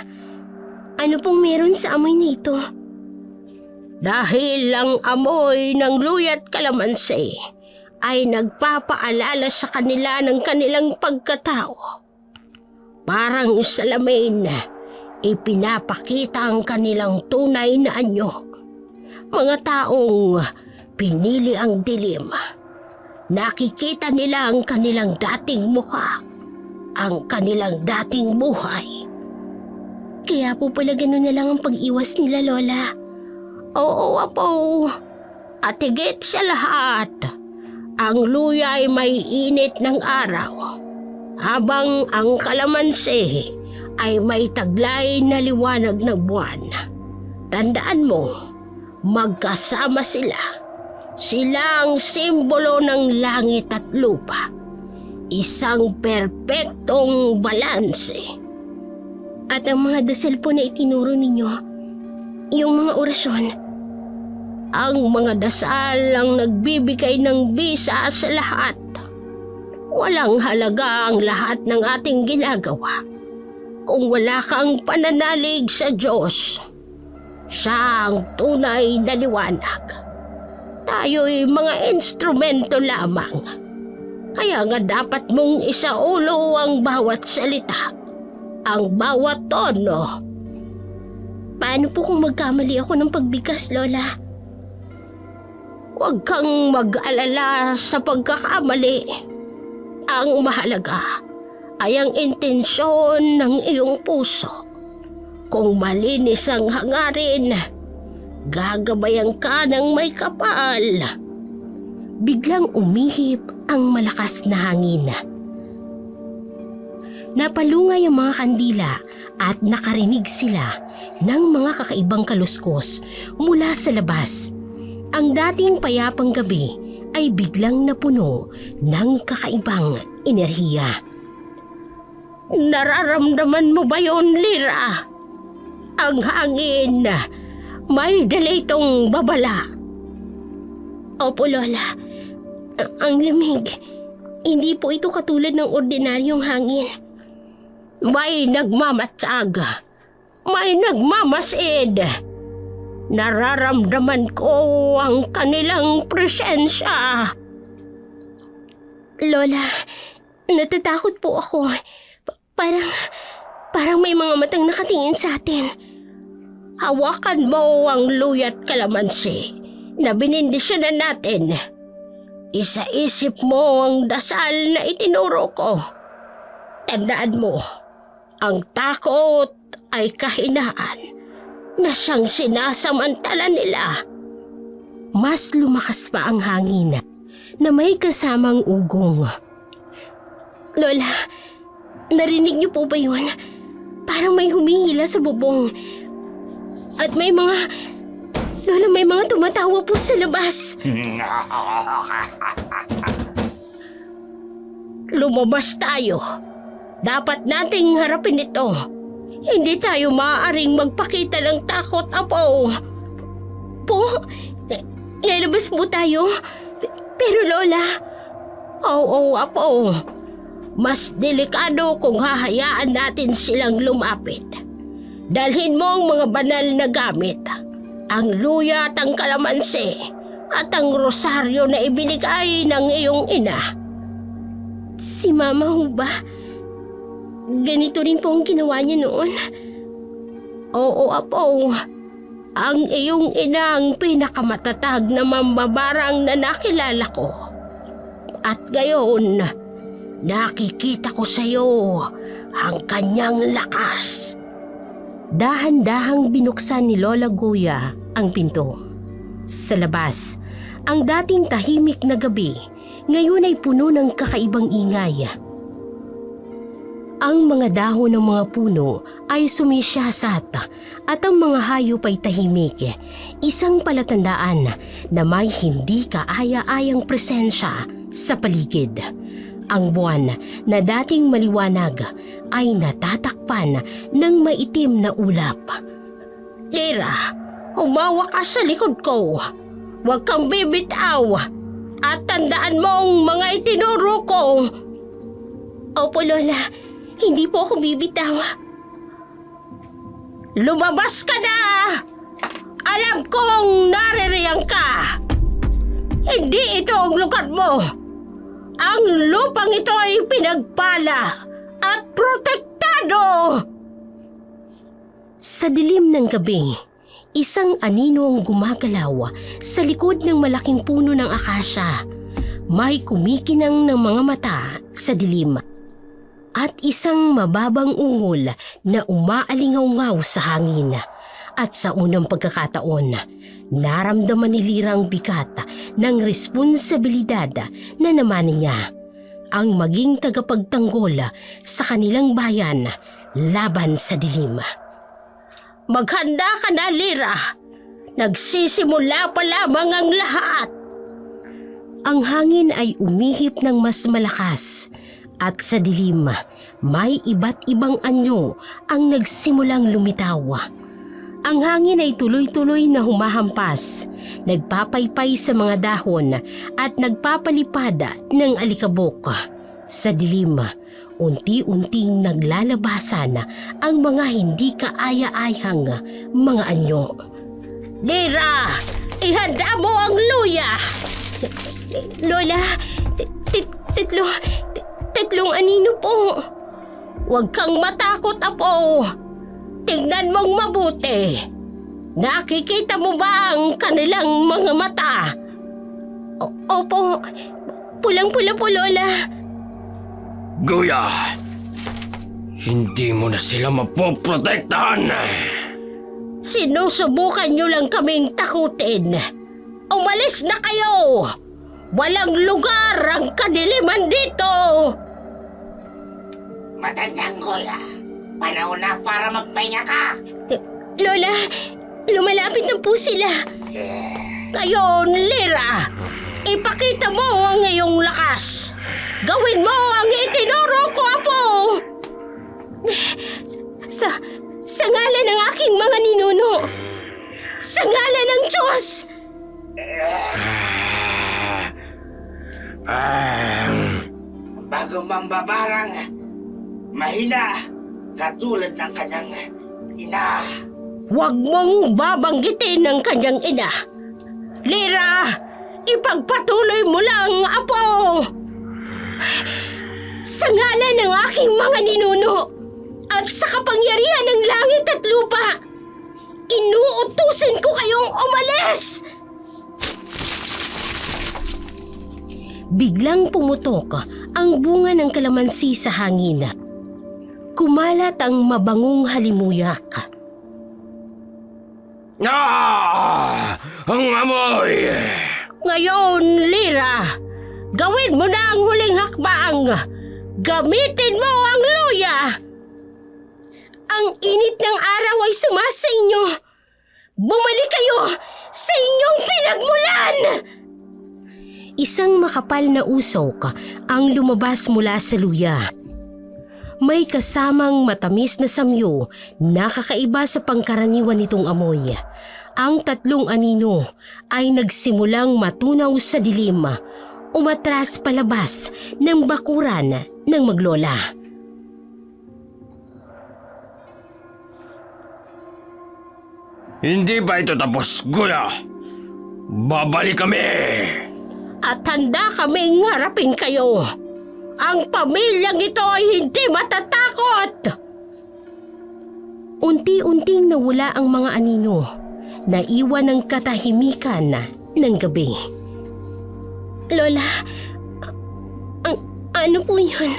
Ano pong meron sa amoy nito? Dahil ang amoy ng luya at kalamansi ay nagpapaalala sa kanila ng kanilang pagkatao. Parang salamin, ipinapakita ang kanilang tunay na anyo. Mga taong pinili ang dilim. Nakikita nila ang kanilang dating mukha, ang kanilang dating buhay. Kaya po pala gano'n na lang ang pag-iwas nila, Lola. Oo, Apo. At higit sa lahat, ang luya ay may init ng araw, habang ang kalamansi ay may taglay na liwanag ng buwan. Tandaan mo, magkasama sila. Sila ang simbolo ng langit at lupa. Isang perpektong balanse. At ang mga dasal po na itinuro ninyo, yung mga orasyon, ang mga dasal ang nagbibigay ng bisa sa lahat. Walang halaga ang lahat ng ating ginagawa kung wala kang pananalig sa Diyos. Siya ang tunay na liwanag. Tayo'y mga instrumento lamang. Kaya nga dapat mong isaulo ang bawat salita, ang bawat tono. Paano po kung magkamali ako ng pagbigkas, Lola? Huwag kang mag-alala sa pagkakamali. Ang mahalaga ay ang intensyon ng iyong puso. Kung malinis ang hangarin, gagabayan ka ng may kapal. Biglang umihip ang malakas na hangin. Napalungay ang mga kandila at nakarinig sila ng mga kakaibang kaluskos mula sa labas. Ang dating payapang gabi ay biglang napuno ng kakaibang enerhiya. Nararamdaman mo ba yon, Lyra? Ang hangin, may dala itong babala. Opo, Lola. Ang lamig. Hindi po ito katulad ng ordinaryong hangin. May nagmamatsag. May nagmamasid. Nararamdaman ko ang kanilang presensya. Lola, natatakot po ako. Parang may mga matang nakatingin sa atin. Hawakan mo ang luya't kalamansi na binindisyonan natin. Isa-isip mo ang dasal na itinuro ko. Tandaan mo, ang takot ay kahinaan na siyang sinasamantala nila. Mas lumakas pa ang hangin na may kasamang ugong. Lola, narinig niyo po ba yun? Parang may humihila sa bubong. At may mga... Lola, may mga tumatawa po sa labas. Lumabas tayo. Dapat nating harapin ito. Hindi tayo maaaring magpakita ng takot, Apo. Po? Lalabas po tayo? Pero Lola... Oo, Apo. Mas delikado kung hahayaan natin silang lumapit. Dalhin mo ang mga banal na gamit. Ang luya at ang kalamansi at ang rosaryo na ibinigay ng iyong ina. Si Mama ho ba? Ganito rin po ang ginawa niya noon. Oo, Apo. Ang iyong ina ang pinakamatatag na mambabarang na nakilala ko. At gayon, nakikita ko sa iyo ang kanyang lakas. Dahan-dahang binuksan ni Lola Goya ang pinto. Sa labas, ang dating tahimik na gabi, ngayon ay puno ng kakaibang ingay. Ang mga dahon ng mga puno ay sumisyasat at ang mga hayop ay tahimik, isang palatandaan na may hindi kaaya-ayang presensya sa paligid. Ang buwan na dating maliwanag ay natatakpan ng maitim na ulap. Lira, humawa ka sa likod ko. Huwag kang bibitaw. At tandaan mo ang mga itinuro ko. Opo, Lola. Hindi po ako bibitaw. Lumabas ka na! Alam kong naririyan ka. Hindi ito ang lugar mo. Ang lupang ito ay pinagpala at protektado! Sa dilim ng gabi, isang anino ang gumagalaw sa likod ng malaking puno ng akasya. May kumikinang ng mga mata sa dilim at isang mababang ungol na umaalingaw-ngaw sa hangin. At sa unang pagkakataon, naramdaman ni Lira ang bigat ng responsibilidad na naman niya ang maging tagapagtanggol sa kanilang bayan laban sa dilim. Maghanda ka na, Lira. Nagsisimula pa lamang ang lahat. Ang hangin ay umihip ng mas malakas at sa dilim may iba't ibang anyo ang nagsimulang lumitaw. Ang hangin ay tuloy-tuloy na humahampas, nagpapaypay sa mga dahon at nagpapalipad ng alikabok. Sa dilim, unti-unting naglalabasan ang mga hindi kaaya-ayang mga anyo. Lira, ihanda mo ang luya! Lola, tatlong anino po. Huwag kang matakot, Apo. Tingnan mong mabuti. Nakikita mo ba ang kanilang mga mata? Opo, pulang-pula po, Lola. Goya! Hindi mo na sila mapoprotektahan! Sinusubukan niyo lang kaming takutin. Umalis na kayo! Walang lugar ang kadiliman dito! Matandang Goya, panahon na para magpahinga ka. Lola, lumalapit na po sila. Ngayon, Lira, ipakita mo ang iyong lakas. Gawin mo ang itinuro ko, Apo! Sa ngalan ng aking mga ninuno. Sa ngalan ng Diyos! Bago mambabarang, mahina, katulad ng kanyang ina. Huwag mong babanggitin ang kanyang ina. Lira, ipagpatuloy mo lang, Apo! Sa ngalan ng aking mga ninuno at sa kapangyarihan ng langit at lupa, inuutusin ko kayong umalis! Biglang pumutok ang bunga ng kalamansi sa hangin. Kumalat ang mabangong halimuyak. Ang amoy! Ngayon, Lira, gawin mo na ang huling hakbang. Gamitin mo ang luya. Ang init ng araw ay sumasa inyo. Bumalik kayo sa inyong pinagmulan! Isang makapal na usok ang lumabas mula sa luya. May kasamang matamis na samyo na kakaiba sa pangkaraniwan nitong amoy. Ang tatlong anino ay nagsimulang matunaw sa dilim, umatras palabas ng bakuran ng maglola. Hindi ba ito tapos, Gula? Babalik kami! At handa kaming harapin kayo. Ang pamilyang ito ay hindi matatakot. Unti-unting nawala ang mga anino. Naiwan ang katahimikan ng gabi. Lola, ano po yun?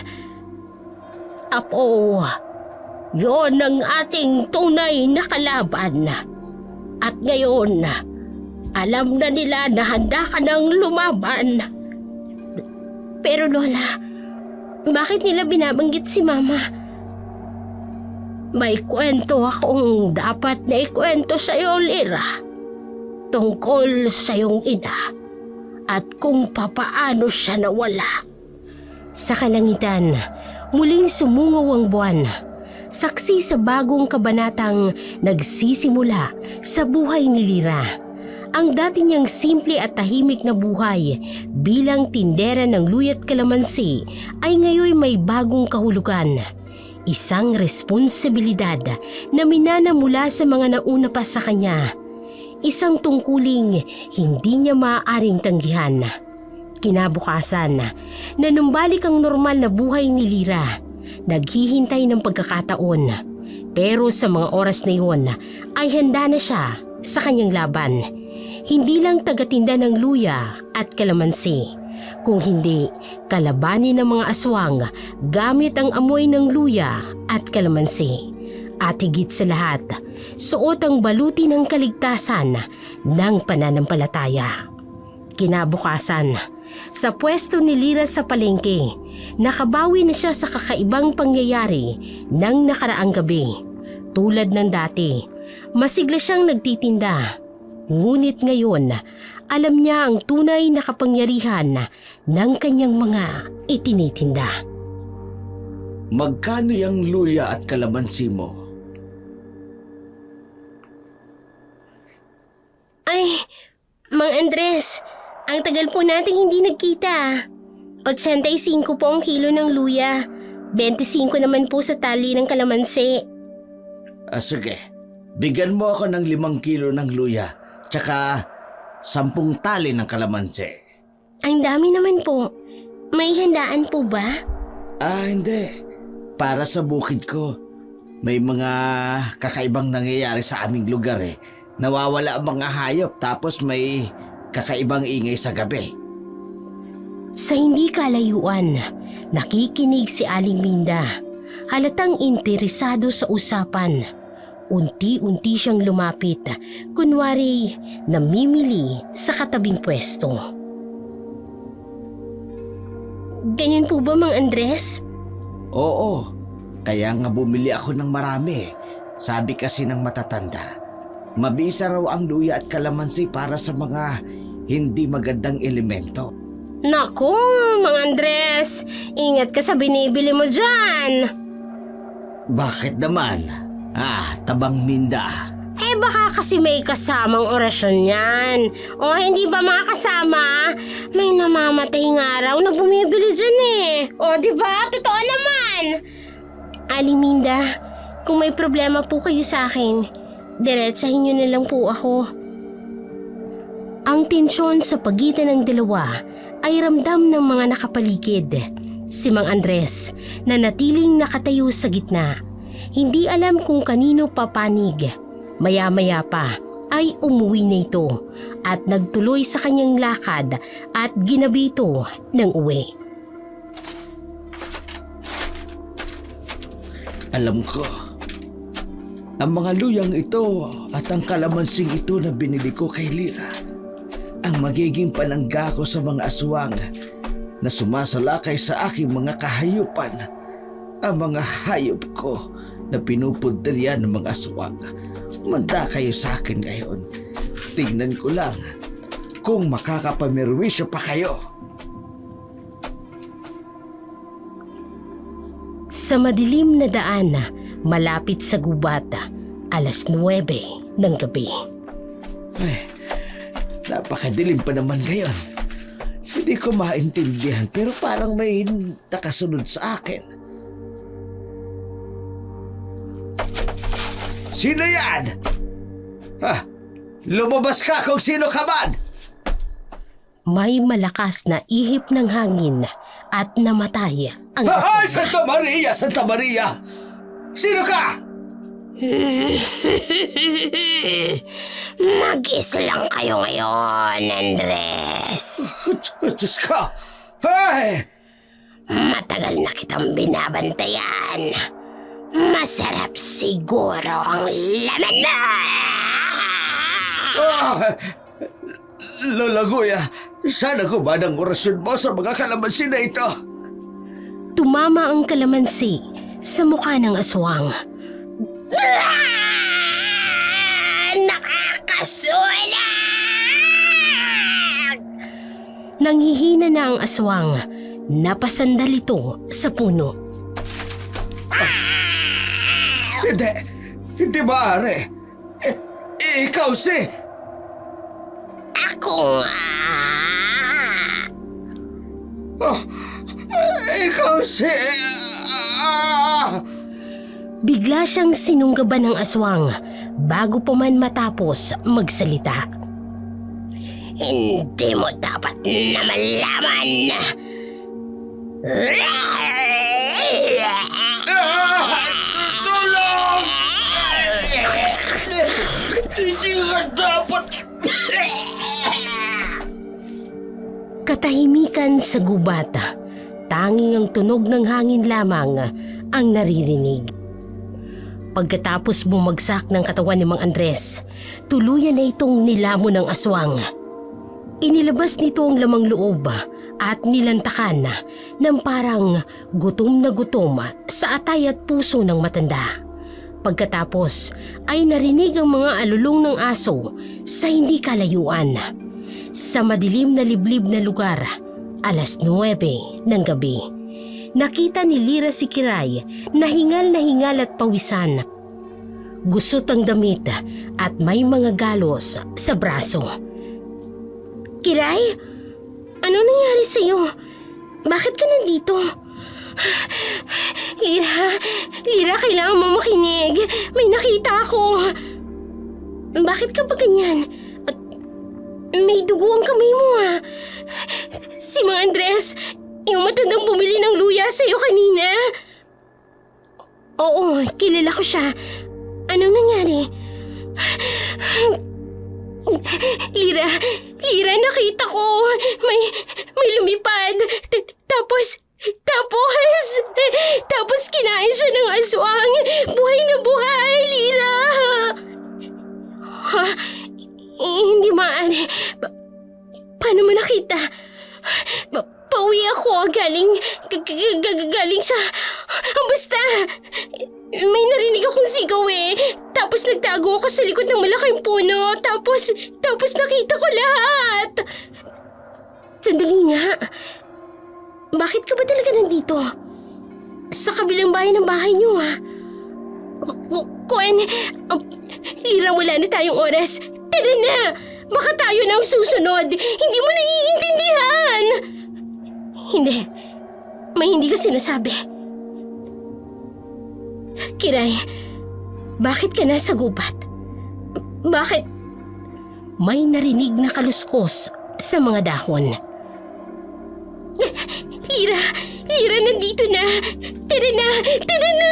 Apo, yun ang ating tunay na kalaban. At ngayon, alam na nila na handa ka ng lumaban. Pero Lola, bakit nila binabanggit si Mama? May kwento akong dapat na ikwento sa'yo, Lira. Tungkol sa iyong ina at kung papaano siya nawala. Sa kalangitan, muling sumungaw ang buwan. Saksi sa bagong kabanatang nagsisimula sa buhay ni Lira. Ang dati niyang simple at tahimik na buhay bilang tindera ng luya't kalamansi ay ngayon may bagong kahulugan. Isang responsibilidad na minana mula sa mga nauna pa sa kanya. Isang tungkuling hindi niya maaaring tanggihan. Kinabukasan, nanumbalik ang normal na buhay ni Lira. Naghihintay ng pagkakataon. Pero sa mga oras na iyon ay handa na siya sa kanyang laban. Hindi lang tagatinda ng luya at kalamansi, kung hindi kalabanin ng mga aswang gamit ang amoy ng luya at kalamansi. At higit sa lahat, suot ang baluti ng kaligtasan ng pananampalataya. Kinabukasan, sa pwesto ni Lira sa palengke, nakabawi na siya sa kakaibang pangyayari ng nakaraang gabi. Tulad ng dati, masigla siyang nagtitinda. Ngunit ngayon, alam niya ang tunay na kapangyarihan ng kanyang mga itinitinda. Magkano yung luya at kalamansi mo? Ay, Mang Andres, ang tagal po nating hindi nagkita. 85 po ang kilo ng luya. 25 naman po sa tali ng kalamansi. Sige, bigyan mo ako ng 5 kilo ng luya, tsaka 10 tali ng kalamansi. Ang dami naman po. May handaan po ba? Hindi. Para sa bukid ko, may mga kakaibang nangyayari sa aming lugar eh. Nawawala ang mga hayop tapos may kakaibang ingay sa gabi. Sa hindi kalayuan, nakikinig si Aling Minda. Halatang interesado sa usapan. Unti-unti siyang lumapit, kunwari namimili sa katabing pwesto. Ganyan po ba, Mang Andres? Oo, kaya nga bumili ako ng marami. Sabi kasi ng matatanda, mabisa raw ang luya at kalamansi para sa mga hindi magandang elemento. Naku, Mang Andres, ingat ka sa binibili mo dyan. Bakit naman? Tabang Minda. baka kasi may kasamang orasyon yan. O hindi ba mga kasama? May namamatay nga raw na bumibili dyan eh. O di ba? Totoo naman. Aling Minda, kung may problema po kayo sa akin, diretsahin niyo na lang po ako. Ang tensyon sa pagitan ng dalawa ay ramdam ng mga nakapaligid. Si Mang Andres na natiling nakatayo sa gitna. Hindi alam kung kanino papanig. Maya-maya pa ay umuwi na ito at nagtuloy sa kanyang lakad at ginabi ito ng uwi. Alam ko, ang mga luyang ito at ang kalamansing ito na binili ko kay Lira ang magiging panangga ko sa mga aswang na sumasalakay sa aking mga kahayupan. Ang mga hayop ko na pinupundirian ng mga aswang. Manda kayo sa akin ngayon. Tingnan ko lang kung makakapamirwisyo pa kayo. Sa madilim na daan, malapit sa gubat, 9:00 ng gabi. Ay, napakadilim pa naman ngayon. Hindi ko maintindihan pero parang may nakasunod sa akin. Sino yan? Ha? Lumabas ka kung sino ka man! May malakas na ihip ng hangin at namatay ang Ay, asawa. Santa Maria! Santa Maria! Sino ka? Mag-isa lang kayo ngayon, Andres. Diyos ko! Hey! Matagal na kitang binabantayan. Masarap siguro ang laman na! Lola Guya, sana gumaan ang orasyon mo sa mga kalamansi na ito. Tumama ang kalamansi sa mukha ng aswang. Nakakasulag! Nanghihina na ang aswang. Napasandal ito sa puno. Hindi maaari. Ikaw si... Ako nga! Oh, ikaw si... Bigla siyang sinunggaban ng aswang bago pa man matapos magsalita. Hindi mo dapat na malaman. Tulong! Hindi ka dapat... Katahimikan sa gubat. Tanging ang tunog ng hangin lamang ang naririnig. Pagkatapos bumagsak ng katawan ni Mang Andres, tuluyan na itong nilamon ng aswang. Inilabas nito ang lamang loob at nilantakan ng parang gutom na gutom sa atay at puso ng matanda. Pagkatapos ay narinig ang mga alulong ng aso sa hindi kalayuan. Sa madilim na liblib na lugar, 9:00 ng gabi, nakita ni Lira si Kiray na hingal at pawisan. Gusot ang damit at may mga galos sa braso. Kiray? Ano nangyari sa'yo? Bakit ka nandito? Lira, kailangan mo makinig. May nakita ako. Bakit ka ba ganyan? May dugo ang kamay mo ah. Si Mang Andres, yung matandang bumili ng luya sa'yo kanina. Oo, kilala ko siya. Anong nangyari? Lira, nakita ko. May lumipad. Tapos kinain siya ng aswang. Buhay na buhay, Lira. Ha? Hindi maaari. Paano mo nakita? Pauwi ako galing sa... Basta, may narinig akong sigaw eh. Tapos nagtago ako sa likod ng malaking puno. Tapos nakita ko lahat. Sandali nga. Bakit ka ba talaga nandito? Sa kabilang bahay ng bahay niyo ah. Kwen, Lira, wala na tayong oras. Tara na! Baka tayo na ang susunod. Hindi mo naiintindihan. Hindi. May hindi ka sinasabi. Kiray, bakit ka nasa gubat? Bakit? May narinig na kaluskos sa mga dahon. Lira! Lira, nandito na! Tara na! Tara na!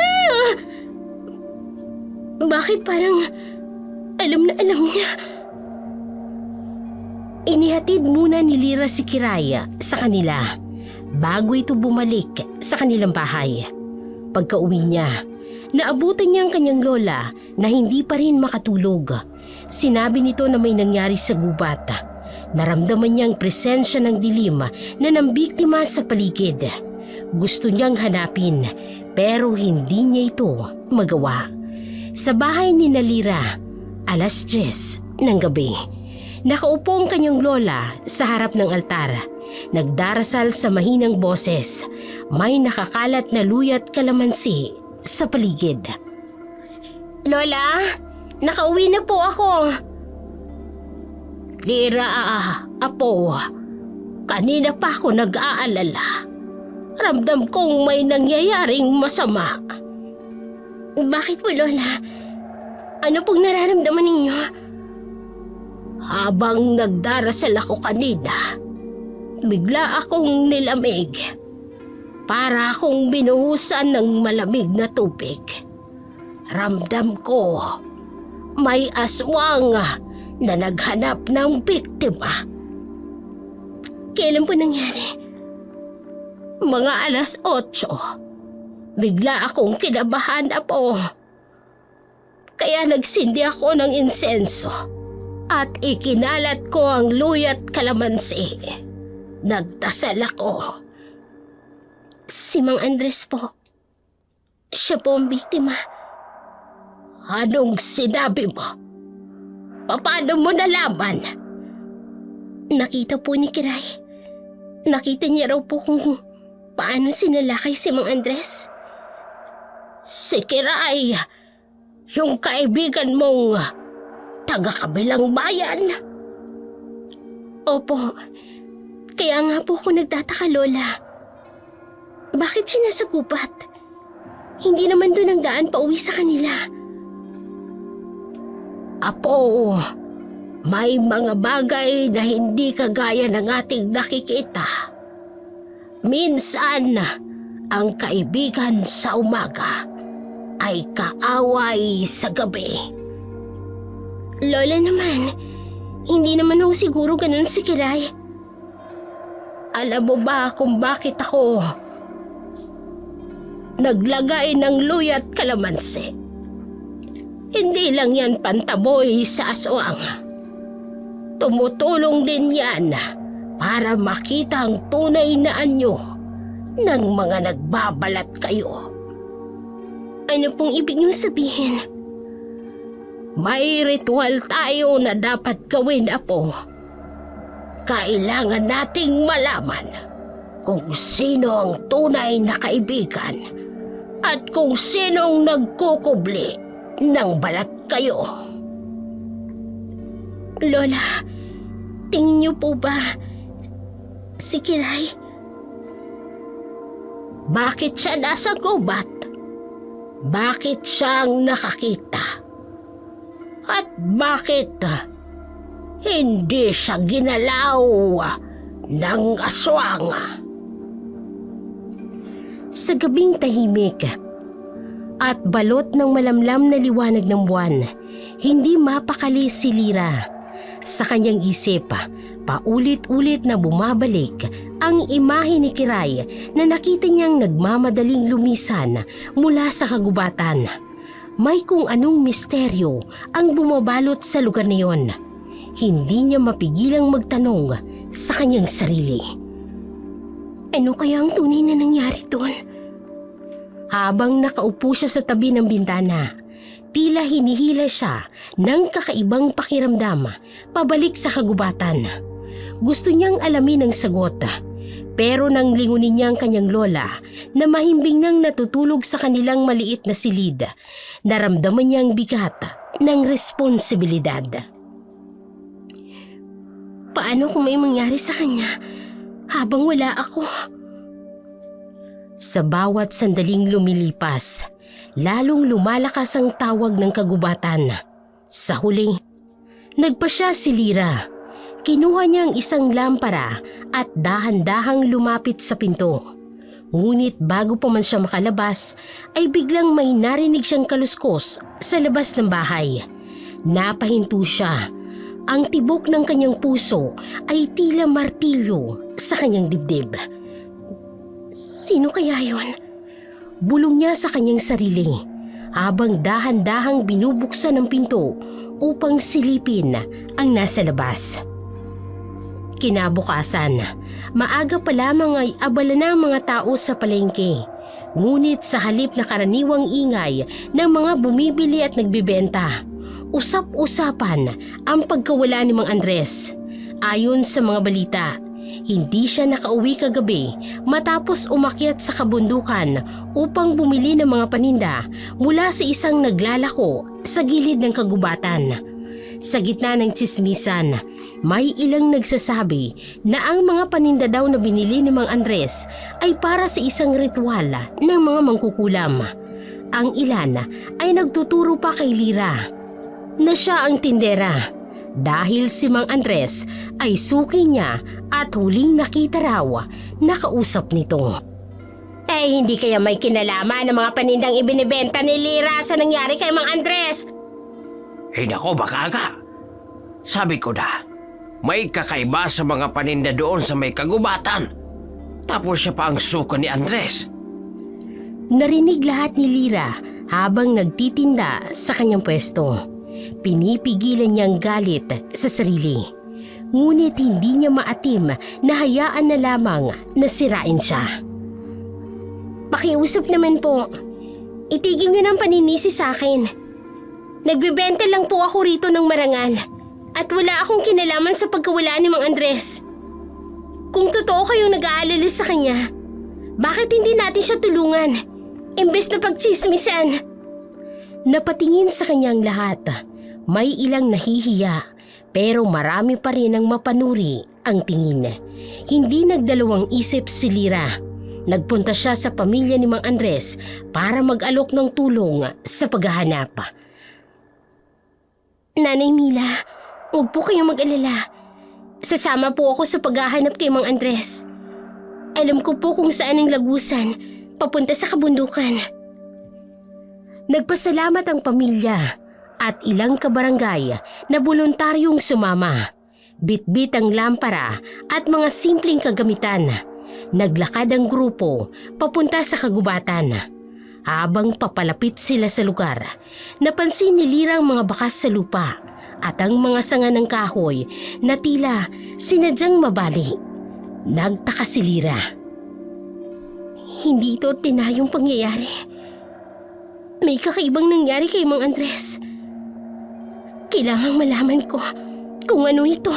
Bakit parang alam na alam niya? Inihatid muna ni Lira si Kiraya sa kanila bago ito bumalik sa kanilang bahay. Pagka-uwi niya, naabutan niya ang kanyang lola na hindi pa rin makatulog. Sinabi nito na may nangyari sa gubat. Naramdaman niyang presensya ng dilim na nambiktima sa paligid. Gusto niyang hanapin pero hindi niya ito magawa. Sa bahay ni Lira, 10:10 ng gabi. Nakaupo ang kanyang lola sa harap ng altar. Nagdarasal sa mahinang boses. May nakakalat na luya at kalamansi sa paligid. Lola, nakauwi na po ako. Lira, apo, kanina pa ako nag-aalala. Ramdam kong may nangyayaring masama. Bakit po, Lola? Ano pong nararamdaman ninyo? Habang nagdarasal ako kanina, bigla akong nilamig. Para akong binuhusan ng malamig na tubig. Ramdam ko may aswang na naghanap ng biktima. Kailan po nangyari? Mga 8:00. Bigla akong kinabahan, apo. Kaya nagsindi ako ng insenso at ikinalat ko ang luya at kalamansi. Nagdasal ako. Si Mang Andres po. Siya po ang biktima. Anong sinabi mo? Paano mo nalaman? Nakita po ni Kiray. Nakita niya raw po kung paano sinalakay si Mang Andres. Si Kiray, yung kaibigan mong taga-kabilang bayan. Opo, kaya nga po ako nagtataka, Lola. Bakit siya nasa gubat? Hindi naman doon ang daan pauwi sa kanila. Apo, may mga bagay na hindi kagaya ng ating nakikita. Minsan, ang kaibigan sa umaga ay kaaway sa gabi. Lola naman, hindi naman ho siguro ganun si Kiray. Alam mo ba kung bakit ako naglagay ng luya at kalamansi? Hindi lang yan pantaboy sa aswang. Tumutulong din yan para makita ang tunay na anyo ng mga nagbabalat kayo. Ano pong ibig niyong sabihin? May ritual tayo na dapat gawin, apo. Kailangan nating malaman kung sino ang tunay na kaibigan at kung sinong nagkukubli ng balat kayo. Lola, tingin niyo po ba si Kiray? Bakit siya nasa gubat? Bakit siyang nakakita? At bakit hindi siya ginalaw ng aswang? Sa gabing tahimik at balot ng malamlam na liwanag ng buwan, hindi mapakali si Lira. Sa kanyang isip, paulit-ulit na bumabalik ang imahe ni Kiray na nakita niyang nagmamadaling lumisan mula sa kagubatan. May kung anong misteryo ang bumabalot sa lugar na iyon. Hindi niya mapigilang magtanong sa kanyang sarili. Ano kaya ang tunay na nangyari doon? Habang nakaupo siya sa tabi ng bintana, tila hinihila siya ng kakaibang pakiramdam pabalik sa kagubatan. Gusto niyang alamin ang sagot, pero nang lingunin niya ang kanyang lola na mahimbing nang natutulog sa kanilang maliit na silid, naramdaman niya ang bigat ng responsibilidad. Paano kung may mangyari sa kanya habang wala ako? Sa bawat sandaling lumilipas, lalong lumalakas ang tawag ng kagubatan. Sa huli, nagpasya si Lyra. Kinuha niya ang isang lampara at dahan-dahang lumapit sa pinto. Ngunit bago pa man siya makalabas, ay biglang may narinig siyang kaluskos sa labas ng bahay. Napahinto siya. Ang tibok ng kanyang puso ay tila martilyo sa kanyang dibdib. Sino kaya yun? Bulong niya sa kanyang sarili habang dahan-dahang binubuksan ang pinto upang silipin ang nasa labas. Kinabukasan, maaga pa lamang ay abala na ang mga tao sa palengke. Ngunit sa halip na karaniwang ingay ng mga bumibili at nagbibenta, usap-usapan ang pagkawala ni Mang Andres. Ayon sa mga balita, hindi siya nakauwi kagabi matapos umakyat sa kabundukan upang bumili ng mga paninda mula sa isang naglalako sa gilid ng kagubatan. Sa gitna ng tsismisan, may ilang nagsasabi na ang mga paninda daw na binili ni Mang Andres ay para sa isang ritual ng mga mangkukulam. Ang ilan ay nagtuturo pa kay Lyra na siya ang tindera dahil si Mang Andres ay suki niya at huling nakita raw na kausap nito. Hindi kaya may kinalaman ng mga panindang ibinibenta ni Lyra sa nangyari kay Mang Andres? Nako, baka nga. Sabi ko na, may kakaiba sa mga paninda doon sa may kagubatan. Tapos siya pa ang suko ni Andres. Narinig lahat ni Lyra habang nagtitinda sa kanyang pwesto. Pinipigilan niyang galit sa sarili. Ngunit hindi niya maatim na hayaan na lamang na sirain siya. Pakiusap naman po. Itigil niyo ng paninisi sa akin. Nagbebenta lang po ako rito ng marangal at wala akong kinalaman sa pagkawala ni Mang Andres. Kung totoo kayong nag-aalala sa kanya, bakit hindi natin siya tulungan imbes na pagtsismisan? Napatingin sa kanyang lahat. May ilang nahihiya pero marami pa rin ang mapanuri ang tingin. Hindi nagdalawang isip si Lyra. Nagpunta siya sa pamilya ni Mang Andres para mag-alok ng tulong sa paghahanap. Nanay Mila, huwag po kayong mag-alala. Sasama po ako sa paghahanap kay Mang Andres. Alam ko po kung saan ang lagusan, papunta sa kabundukan. Nagpasalamat ang pamilya at ilang kabarangay na voluntaryong sumama. Bitbit ang lampara at mga simpleng kagamitan. Naglakad ang grupo papunta sa kagubatan. Habang papalapit sila sa lugar, napansin ni Lyra ang mga bakas sa lupa at ang mga sanga ng kahoy na tila sinadyang mabali. Nagtaka si Lyra. Hindi ito ordinaryong pangyayari. May kakaibang nangyari kay Mang Andres. Kailangang malaman ko kung ano ito.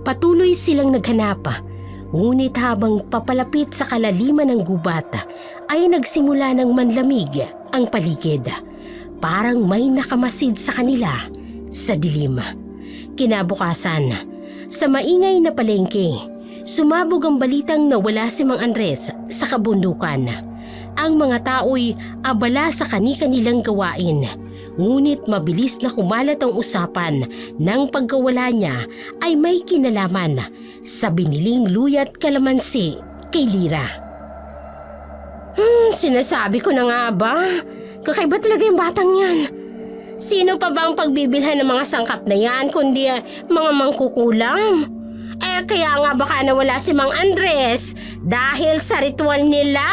Patuloy silang naghanap. Ngunit habang papalapit sa kalaliman ng gubat, ay nagsimula ng manlamig ang paligid. Parang may nakamasid sa kanila sa dilim. Kinabukasan, sa maingay na palengke, sumabog ang balitang nawala si Mang Andres sa kabundukan. Ang mga tao'y abala sa kani-kanilang gawain. Ngunit mabilis na kumalat ang usapan ng pagkawala niya ay may kinalaman sa biniling luya at kalamansi kay Lyra. Sinasabi ko na nga ba? Kakaiba talaga yung batang yan. Sino pa bang pagbibilhan ng mga sangkap na yan kundi mga mangkukulam? Kaya nga baka nawala si Mang Andres dahil sa ritual nila.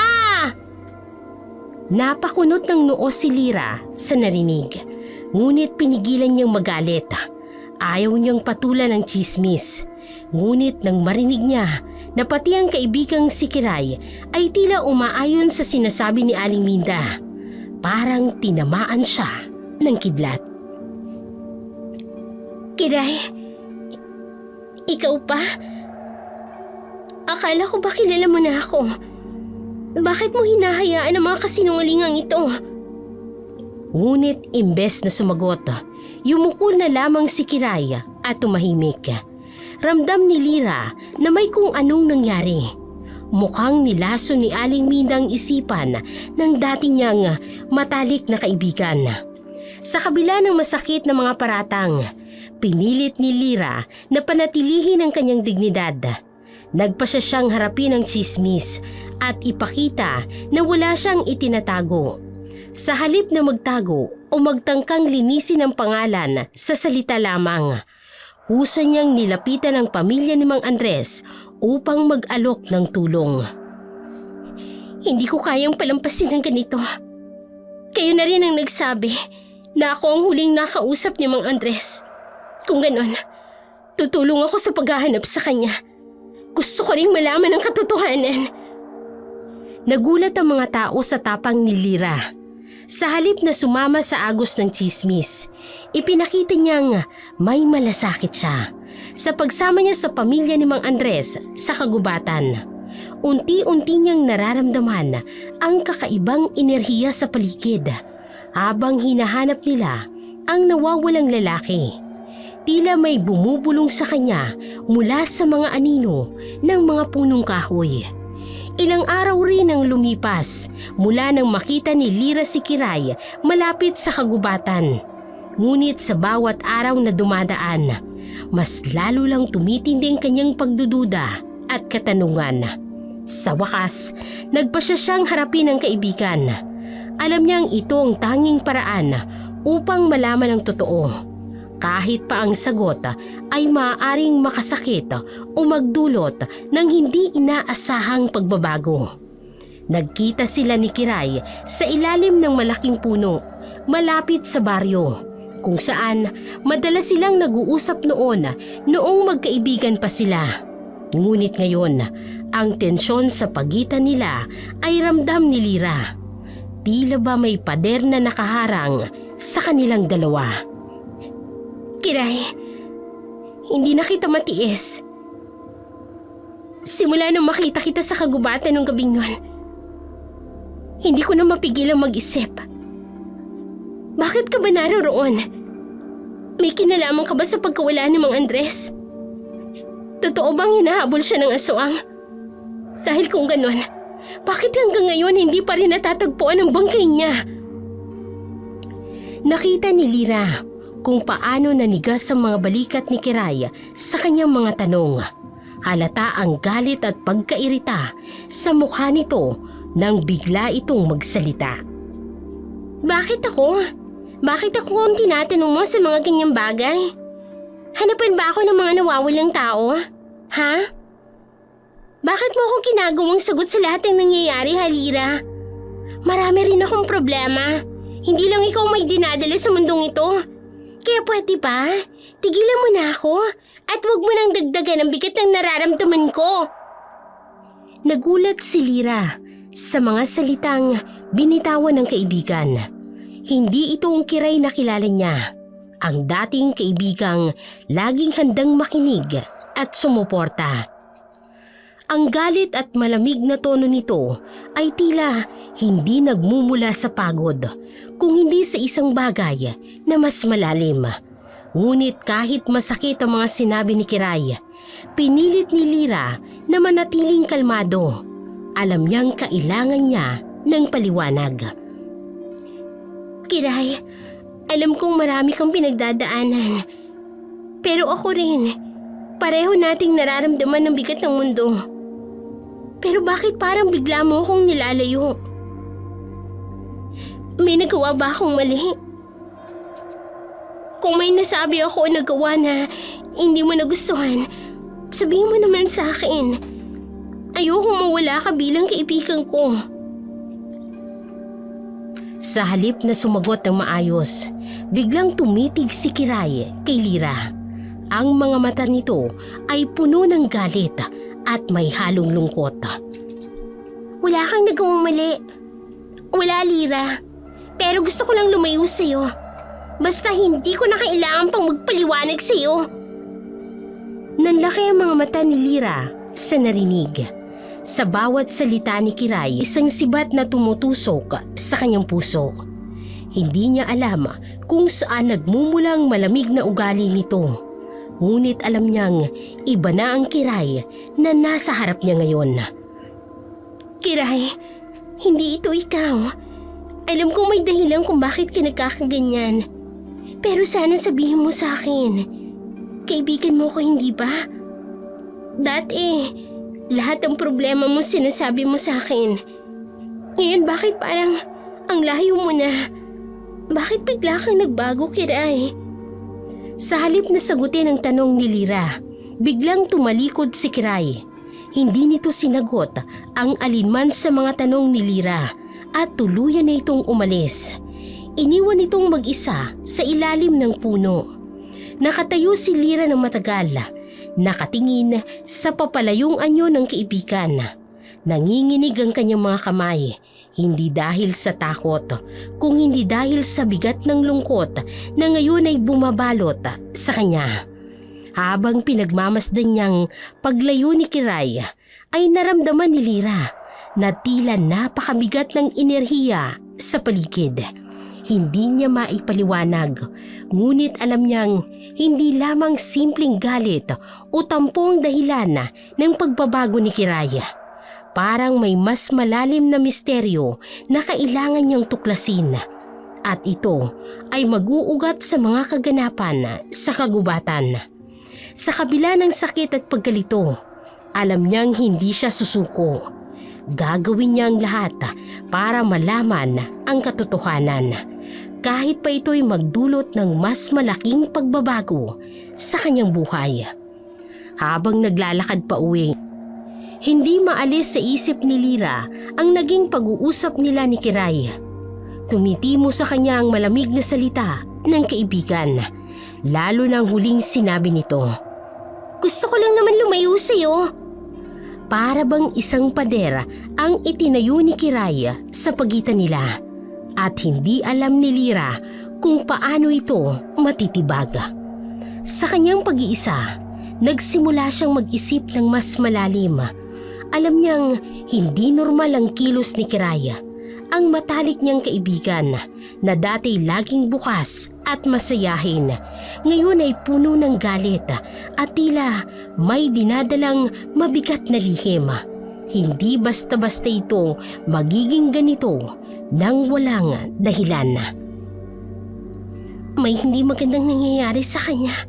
Napakunot ng noo si Lyra sa narinig, ngunit pinigilan niyang magalit. Ayaw niyang patulan ng tsismis. Ngunit nang marinig niya na pati ang kaibigang si Kiray ay tila umaayon sa sinasabi ni Aling Minda, parang tinamaan siya ng kidlat. Kiray, ikaw pa? Akala ko ba kilala mo na ako? Bakit mo hinahayaan ang mga kasinungalingang ito? Ngunit imbes na sumagot, yumuko na lamang si Kiray at tumahimik. Ramdam ni Lira na may kung anong nangyari. Mukhang nilaso ni Aling Minda ang isipan ng dati niyang matalik na kaibigan. Sa kabila ng masakit na mga paratang, pinilit ni Lira na panatilihin ang kanyang dignidad. Nagpasya siyang harapin ang tsismis at ipakita na wala siyang itinatago. Sa halip na magtago o magtangkang linisin ang pangalan sa salita lamang, kusa niyang nilapitan ang pamilya ni Mang Andres upang mag-alok ng tulong. Hindi ko kayang palampasin ng ganito. Kayo na rin ang nagsabi na ako ang huling nakausap ni Mang Andres. Kung ganon, tutulong ako sa paghahanap sa kanya. Gusto ko rin malaman ang katotohanan. Nagulat ang mga tao sa tapang ni Lira. Sa halip na sumama sa agos ng tsismis, ipinakita niyang may malasakit siya sa pagsama niya sa pamilya ni Mang Andres sa kagubatan. Unti-unti niyang nararamdaman ang kakaibang enerhiya sa paligid habang hinahanap nila ang nawawalang lalaki. Tila may bumubulong sa kanya mula sa mga anino ng mga punong kahoy. Ilang araw rin ang lumipas mula nang makita ni Lira si Kiray malapit sa kagubatan. Ngunit sa bawat araw na dumadaan, mas lalo lang tumitindi ang kanyang pagdududa at katanungan. Sa wakas, nagpasya siyang harapin ang kaibigan. Alam niyang ito ang tanging paraan upang malaman ang totoo. Kahit pa ang sagot ay maaaring makasakit o magdulot ng hindi inaasahang pagbabago. Nagkita sila ni Kiray sa ilalim ng malaking puno, malapit sa baryo, kung saan madalas silang nag-uusap noong magkaibigan pa sila. Ngunit ngayon, ang tensyon sa pagitan nila ay ramdam ni Lira. Tila ba may pader na nakaharang sa kanilang dalawa. Kiray, hindi na kita matiis. Simula nung makita kita sa kagubatan ng gabing nun, hindi ko na mapigilang mag-isip. Bakit ka ba naroroon? May kinalaman ka ba sa pagkawala ni Mang Andres? Totoo bang hinahabol siya ng aswang? Dahil kung ganon, bakit hanggang ngayon hindi pa rin natatagpuan ang bangkay niya? Nakita ni Lira kung paano nanigas ang mga balikat ni Kiray sa kanyang mga tanong. Halata ang galit at pagkairita sa mukha nito nang bigla itong magsalita. Bakit ako? Bakit ako ang tinatanong mo sa mga ganyang bagay? Hanapan ba ako ng mga nawawalang tao? Ha? Bakit mo ako ginagawang sagot sa lahat ng nangyayari, Halira? Marami rin akong problema. Hindi lang ikaw may dinadala sa mundong ito. Kaya pwede ba? Tigilan mo na ako at huwag mo nang dagdagan ang bigat ng nararamdaman ko. Nagulat si Lira sa mga salitang binitawan ng kaibigan. Hindi ito ang Kiray na kilala niya. Ang dating kaibigang laging handang makinig at sumuporta. Ang galit at malamig na tono nito ay tila hindi nagmumula sa pagod, kung hindi sa isang bagay na mas malalim. Ngunit kahit masakit ang mga sinabi ni Kiray, pinilit ni Lira na manatiling kalmado. Alam niyang kailangan niya ng paliwanag. Kiray, alam kong marami kang pinagdadaanan. Pero ako rin, pareho nating nararamdaman ng bigat ng mundo. Pero bakit parang bigla mo akong nilalayo? May nagawa ba akong mali? Kung may nasabi ako o nagawa na hindi mo nagustuhan, sabihin mo naman sa akin. Ayokong mawala ka bilang kaibigan ko. Sa halip na sumagot ng maayos, biglang tumitig si Kiray kay Lira. Ang mga mata nito ay puno ng galit at may halong lungkot. Wala kang nagawang mali. Wala, Lira. Pero gusto ko lang lumayo sa'yo. Basta hindi ko na kailangan pang magpaliwanag sa'yo. Nanlaki ang mga mata ni Lira sa narinig. Sa bawat salita ni Kiray, isang sibat na tumutusok sa kanyang puso. Hindi niya alam kung saan nagmumulang malamig na ugali nito. Ngunit alam niyang iba na ang Kiray na nasa harap niya ngayon. Kiray, hindi ito ikaw. Alam kong may dahilan kung bakit ka nagkakaganyan. Pero sana sabihin mo sa akin. Kaibigan mo ko, hindi ba? Dati, lahat ng problema mo sinasabi mo sa akin. Ngayon bakit parang ang layo mo na? Bakit bigla kang nagbago, Kiray? Sa halip na sagutin ang tanong ni Lira, biglang tumalikod si Kiray. Hindi nito sinagot ang alinman sa mga tanong ni Lira at tuluyan na itong umalis. Iniwan itong mag-isa sa ilalim ng puno. Nakatayo si Lira ng matagal, nakatingin sa papalayong anyo ng kaibigan. Nanginginig ang kanyang mga kamay, hindi dahil sa takot, kung hindi dahil sa bigat ng lungkot na ngayon ay bumabalot sa kanya. Habang pinagmamasdan niyang paglayo ni Kiray, ay naramdaman ni Lira na tila napakabigat ng enerhiya sa paligid. Hindi niya maipaliwanag, ngunit alam niyang hindi lamang simpleng galit o tampong dahilan ng pagbabago ni Kiray. Parang may mas malalim na misteryo na kailangan niyang tuklasin. At ito ay mag-uugat sa mga kaganapan sa kagubatan. Sa kabila ng sakit at pagkalito, alam niyang hindi siya susuko. Gagawin niya ang lahat para malaman ang katotohanan. Kahit pa ito'y magdulot ng mas malaking pagbabago sa kanyang buhay. Habang naglalakad pa uwi, hindi maalis sa isip ni Lira ang naging pag-uusap nila ni Kiray. Tumitimo sa kanya ang malamig na salita ng kaibigan, lalo nang huling sinabi nito, "Gusto ko lang naman lumayo sa'yo." Para bang isang pader ang itinayo ni Kiray sa pagitan nila at hindi alam ni Lira kung paano ito matitibag. Sa kanyang pag-iisa, nagsimula siyang mag-isip ng mas malalim. Alam niyang hindi normal ang kilos ni Kiray. Ang matalik niyang kaibigan na dati laging bukas at masayahin, ngayon ay puno ng galit at tila may dinadalang mabigat na lihim. Hindi basta-basta ito magiging ganito nang walang dahilan. May hindi magandang nangyayari sa kanya.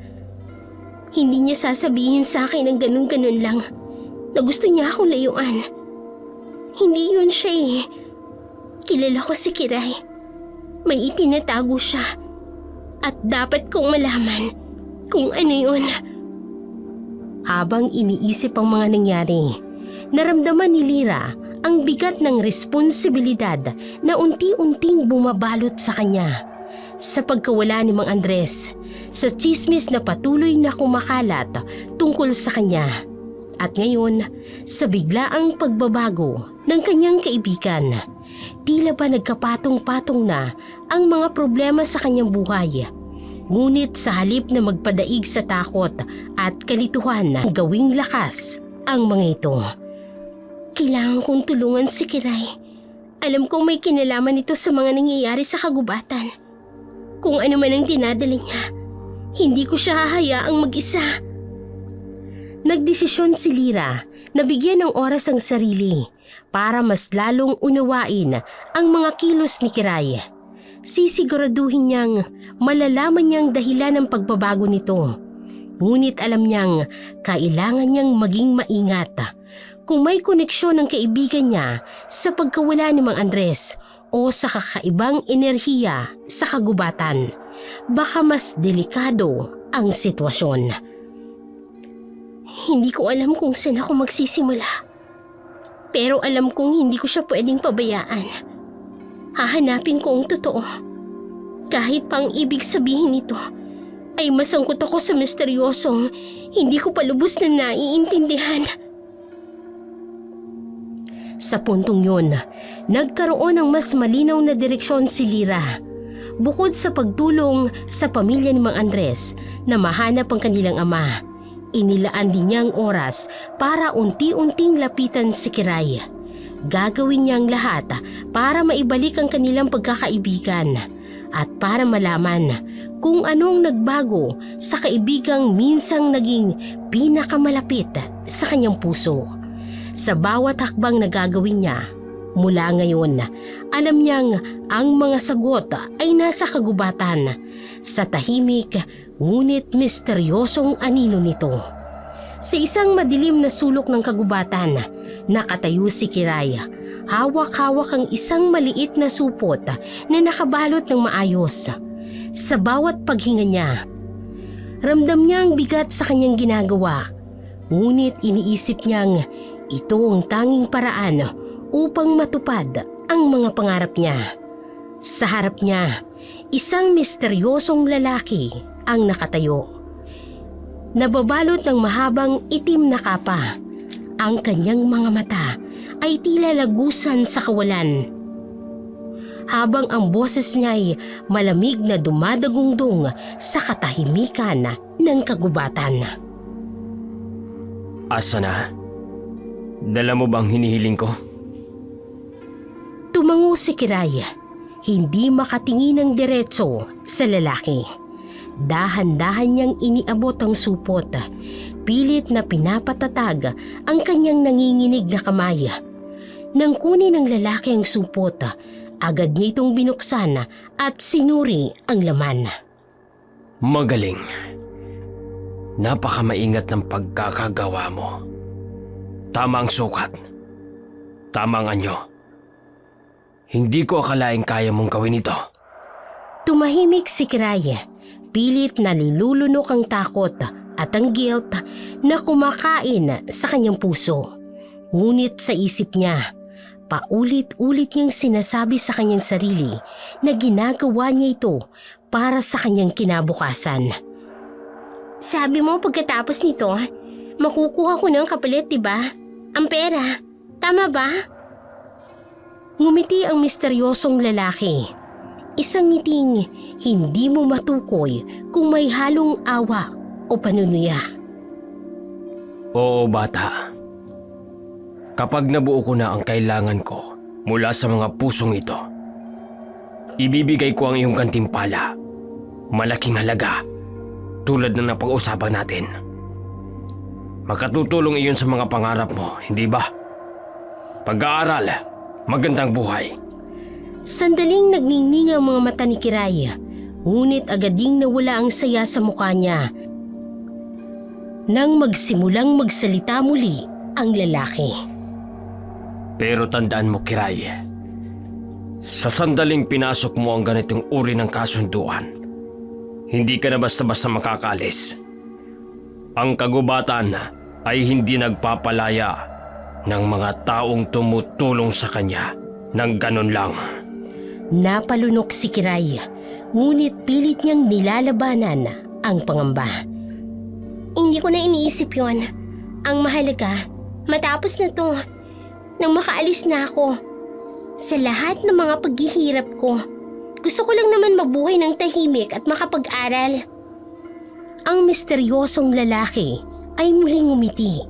Hindi niya sasabihin sa akin ng ganun-ganun lang na gusto niya akong layuan. Hindi yun siya eh. Kilala ko si Kiray. May itinatago siya. At dapat kong malaman kung ano yun. Habang iniisip ang mga nangyari, naramdaman ni Lira ang bigat ng responsibilidad na unti-unting bumabalot sa kanya. Sa pagkawala ni Mang Andres, sa tsismis na patuloy na kumakalat tungkol sa kanya. At ngayon, sa biglaang pagbabago ng kanyang kaibigan, tila ba nagkapatong-patong na ang mga problema sa kanyang buhay. Ngunit sa halip na magpadaig sa takot at kalituhan, gawing lakas ang mga ito. Kailangan kong tulungan si Kiray. Alam kong may kinalaman ito sa mga nangyayari sa kagubatan. Kung ano man ang dinadala niya, hindi ko siya hahayaang mag-isa. Nagdesisyon si Lira na bigyan ng oras ang sarili para mas lalong unawain ang mga kilos ni Kiray. Sisiguraduhin niyang malalaman niyang dahilan ng pagbabago nito. Ngunit alam niyang kailangan niyang maging maingat. Kung may koneksyon ng kaibigan niya sa pagkawala ni Mang Andres o sa kakaibang enerhiya sa kagubatan, baka mas delikado ang sitwasyon. Hindi ko alam kung saan ako magsisimula. Pero alam kong hindi ko siya pwedeng pabayaan. Hahanapin ko ang totoo. Kahit pa ang ibig sabihin nito ay masangkot ako sa misteryosong hindi ko pa lubos na naiintindihan. Sa puntong yun, nagkaroon ng mas malinaw na direksyon si Lira. Bukod sa pagtulong sa pamilya ni Mang Andres na mahanap ang kanilang ama, inilaan din niya ang oras para unti-unting lapitan si Kiray. Gagawin niya ang lahat para maibalik ang kanilang pagkakaibigan at para malaman kung anong nagbago sa kaibigang minsang naging pinakamalapit sa kanyang puso. Sa bawat hakbang na gagawin niya, mula ngayon, alam niyang ang mga sagot ay nasa kagubatan, sa tahimik ngunit misteryosong anino nito. Sa isang madilim na sulok ng kagubatan, nakatayo si Kiray. Hawak-hawak ang isang maliit na supot na nakabalot ng maayos. Sa bawat paghinga niya, ramdam niya ang bigat sa kanyang ginagawa. Ngunit iniisip niyang ito ang tanging paraan upang matupad ang mga pangarap niya. Sa harap niya, isang misteryosong lalaki ang nakatayo. Nababalot ng mahabang itim na kapa. Ang kanyang mga mata ay tila lagusan sa kawalan. Habang ang boses niya ay malamig na dumadagungdong sa katahimikan ng kagubatan. Asa na? Dala mo bang hinihiling ko? Tumango si Kiray, hindi makatingin ng diretso sa lalaki. Dahan-dahan niyang iniabot ang supot. Pilit na pinapatatag ang kanyang nanginginig na kamay. Nang kunin ng lalaki ang supot, agad niya itong binuksan at sinuri ang laman. Magaling. Napakamaingat ng pagkakagawa mo. Tama ang sukat. Tama ang anyo. Hindi ko akalaing kaya mong gawin ito. Tumahimik si Kiray. Pilit na nilulunok ang takot at ang guilt na kumakain sa kanyang puso. Ngunit sa isip niya, paulit-ulit niyang sinasabi sa kanyang sarili na ginagawa niya ito para sa kanyang kinabukasan. Sabi mo pagkatapos nito, makukuha ko ng kapalit, diba? Ang pera. Tama ba? Ngumiti ang misteryosong lalaki. Isang ngiting hindi mo matukoy kung may halong awa o panunuya. Oo, bata. Kapag nabuo ko na ang kailangan ko mula sa mga pusong ito, ibibigay ko ang iyong gantimpala. Malaking halaga, tulad ng napag-usapan natin. Makatutulong iyon sa mga pangarap mo, hindi ba? Pag-aaral, magandang buhay. Sandaling nagninginga ang mga mata ni Kiray, ngunit agad ding nawala ang saya sa mukha niya. Nang magsimulang magsalita muli ang lalaki. Pero tandaan mo, Kiray, sa sandaling pinasok mo ang ganitong uri ng kasunduan, hindi ka na basta-basta makakalis. Ang kagubatan ay hindi nagpapalaya ng mga taong tumutulong sa kanya ng ganun lang. Napalunok si Kiray, ngunit pilit niyang nilalabanan ang pangamba. Hindi ko na iniisip yon. Ang mahalaga, matapos na to. Nang makaalis na ako. Sa lahat ng mga paghihirap ko, gusto ko lang naman mabuhay ng tahimik at makapag-aral. Ang misteryosong lalaki ay muling ngumiti.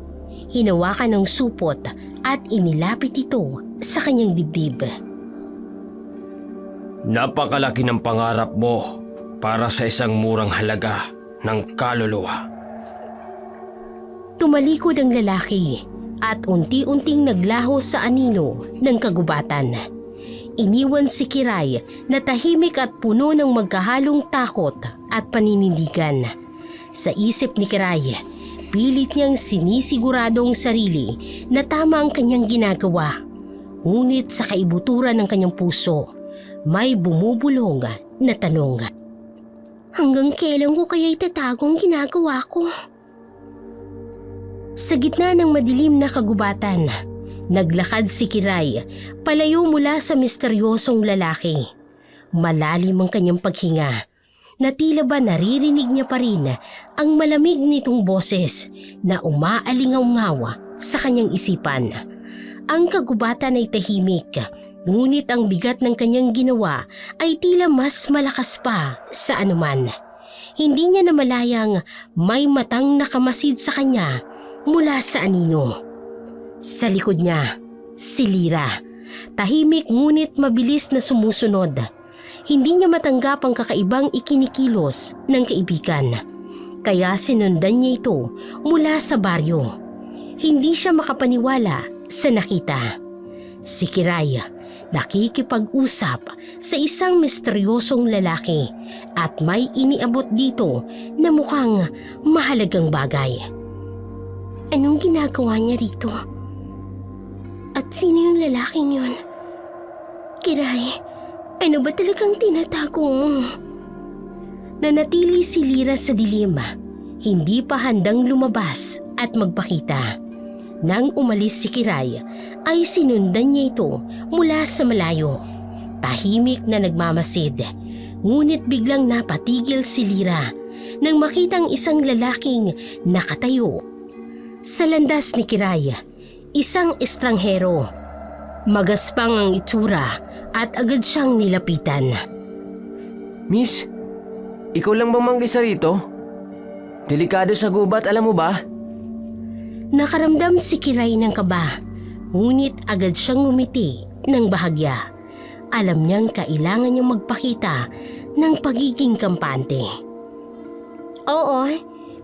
Hinawakan ng supot at inilapit ito sa kanyang dibdib. Napakalaki ng pangarap mo para sa isang murang halaga ng kaluluwa. Tumalikod ang lalaki at unti-unting naglaho sa anino ng kagubatan. Iniwan si Kiray na tahimik at puno ng magkahalong takot at paninindigan. Sa isip ni Kiray, pilit niyang sinisigurado ang sarili na tama ang kanyang ginagawa. Ngunit sa kaibuturan ng kanyang puso, may bumubulong na tanong. Hanggang kailan ko kaya itatago ang ginagawa ko? Sa gitna ng madilim na kagubatan, naglakad si Kiray palayo mula sa misteryosong lalaki. Malalim ang kanyang paghinga, na tila ba naririnig niya pa rin ang malamig nitong boses na umaalingaw-ngaw sa kanyang isipan. Ang kagubatan ay tahimik, ngunit ang bigat ng kanyang ginawa ay tila mas malakas pa sa anuman. Hindi niya namalayang may matang nakamasid sa kanya mula sa anino. Sa likod niya, si Lira. Tahimik ngunit mabilis na sumusunod. hindi niya matanggap ang kakaibang ikinikilos ng kaibigan. Kaya sinundan niya ito mula sa baryo. Hindi siya makapaniwala sa nakita. Si Kiray nakikipag-usap sa isang misteryosong lalaki at may iniabot dito na mukhang mahalagang bagay. Anong ginagawa niya rito? At sino yung lalaking yun? Kiray, ano ba talagang tinatago mo? Nanatili si Lira sa dilim, hindi pa handang lumabas at magpakita. Nang umalis si Kiray, ay sinundan niya ito mula sa malayo. Tahimik na nagmamasid, ngunit biglang napatigil si Lira nang makitang isang lalaking nakatayo. Sa landas ni Kiray, isang estranghero. Magaspang ang itsura at agad siyang nilapitan. Miss, ikaw lang bang manggisa rito? Delikado sa gubat, alam mo ba? Nakaramdam si Kiray ng kaba, ngunit agad siyang ngumiti ng bahagya. Alam niyang kailangan niyang magpakita ng pagiging kampante. Oo,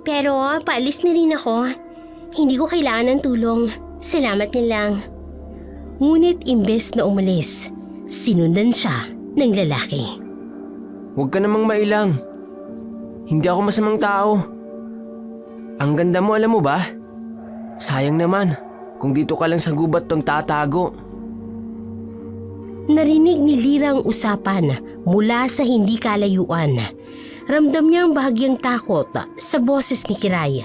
pero paalis na rin ako. Hindi ko kailangan ng tulong. Salamat na lang. Ngunit imbes na umalis, sinundan siya ng lalaki. Huwag ka namang mailang. Hindi ako masamang tao. Ang ganda mo, alam mo ba? Sayang naman kung dito ka lang sa gubat tong tatago. Narinig ni Lira ang usapan mula sa hindi kalayuan. Ramdam niya ang bahagyang takot sa boses ni Kiray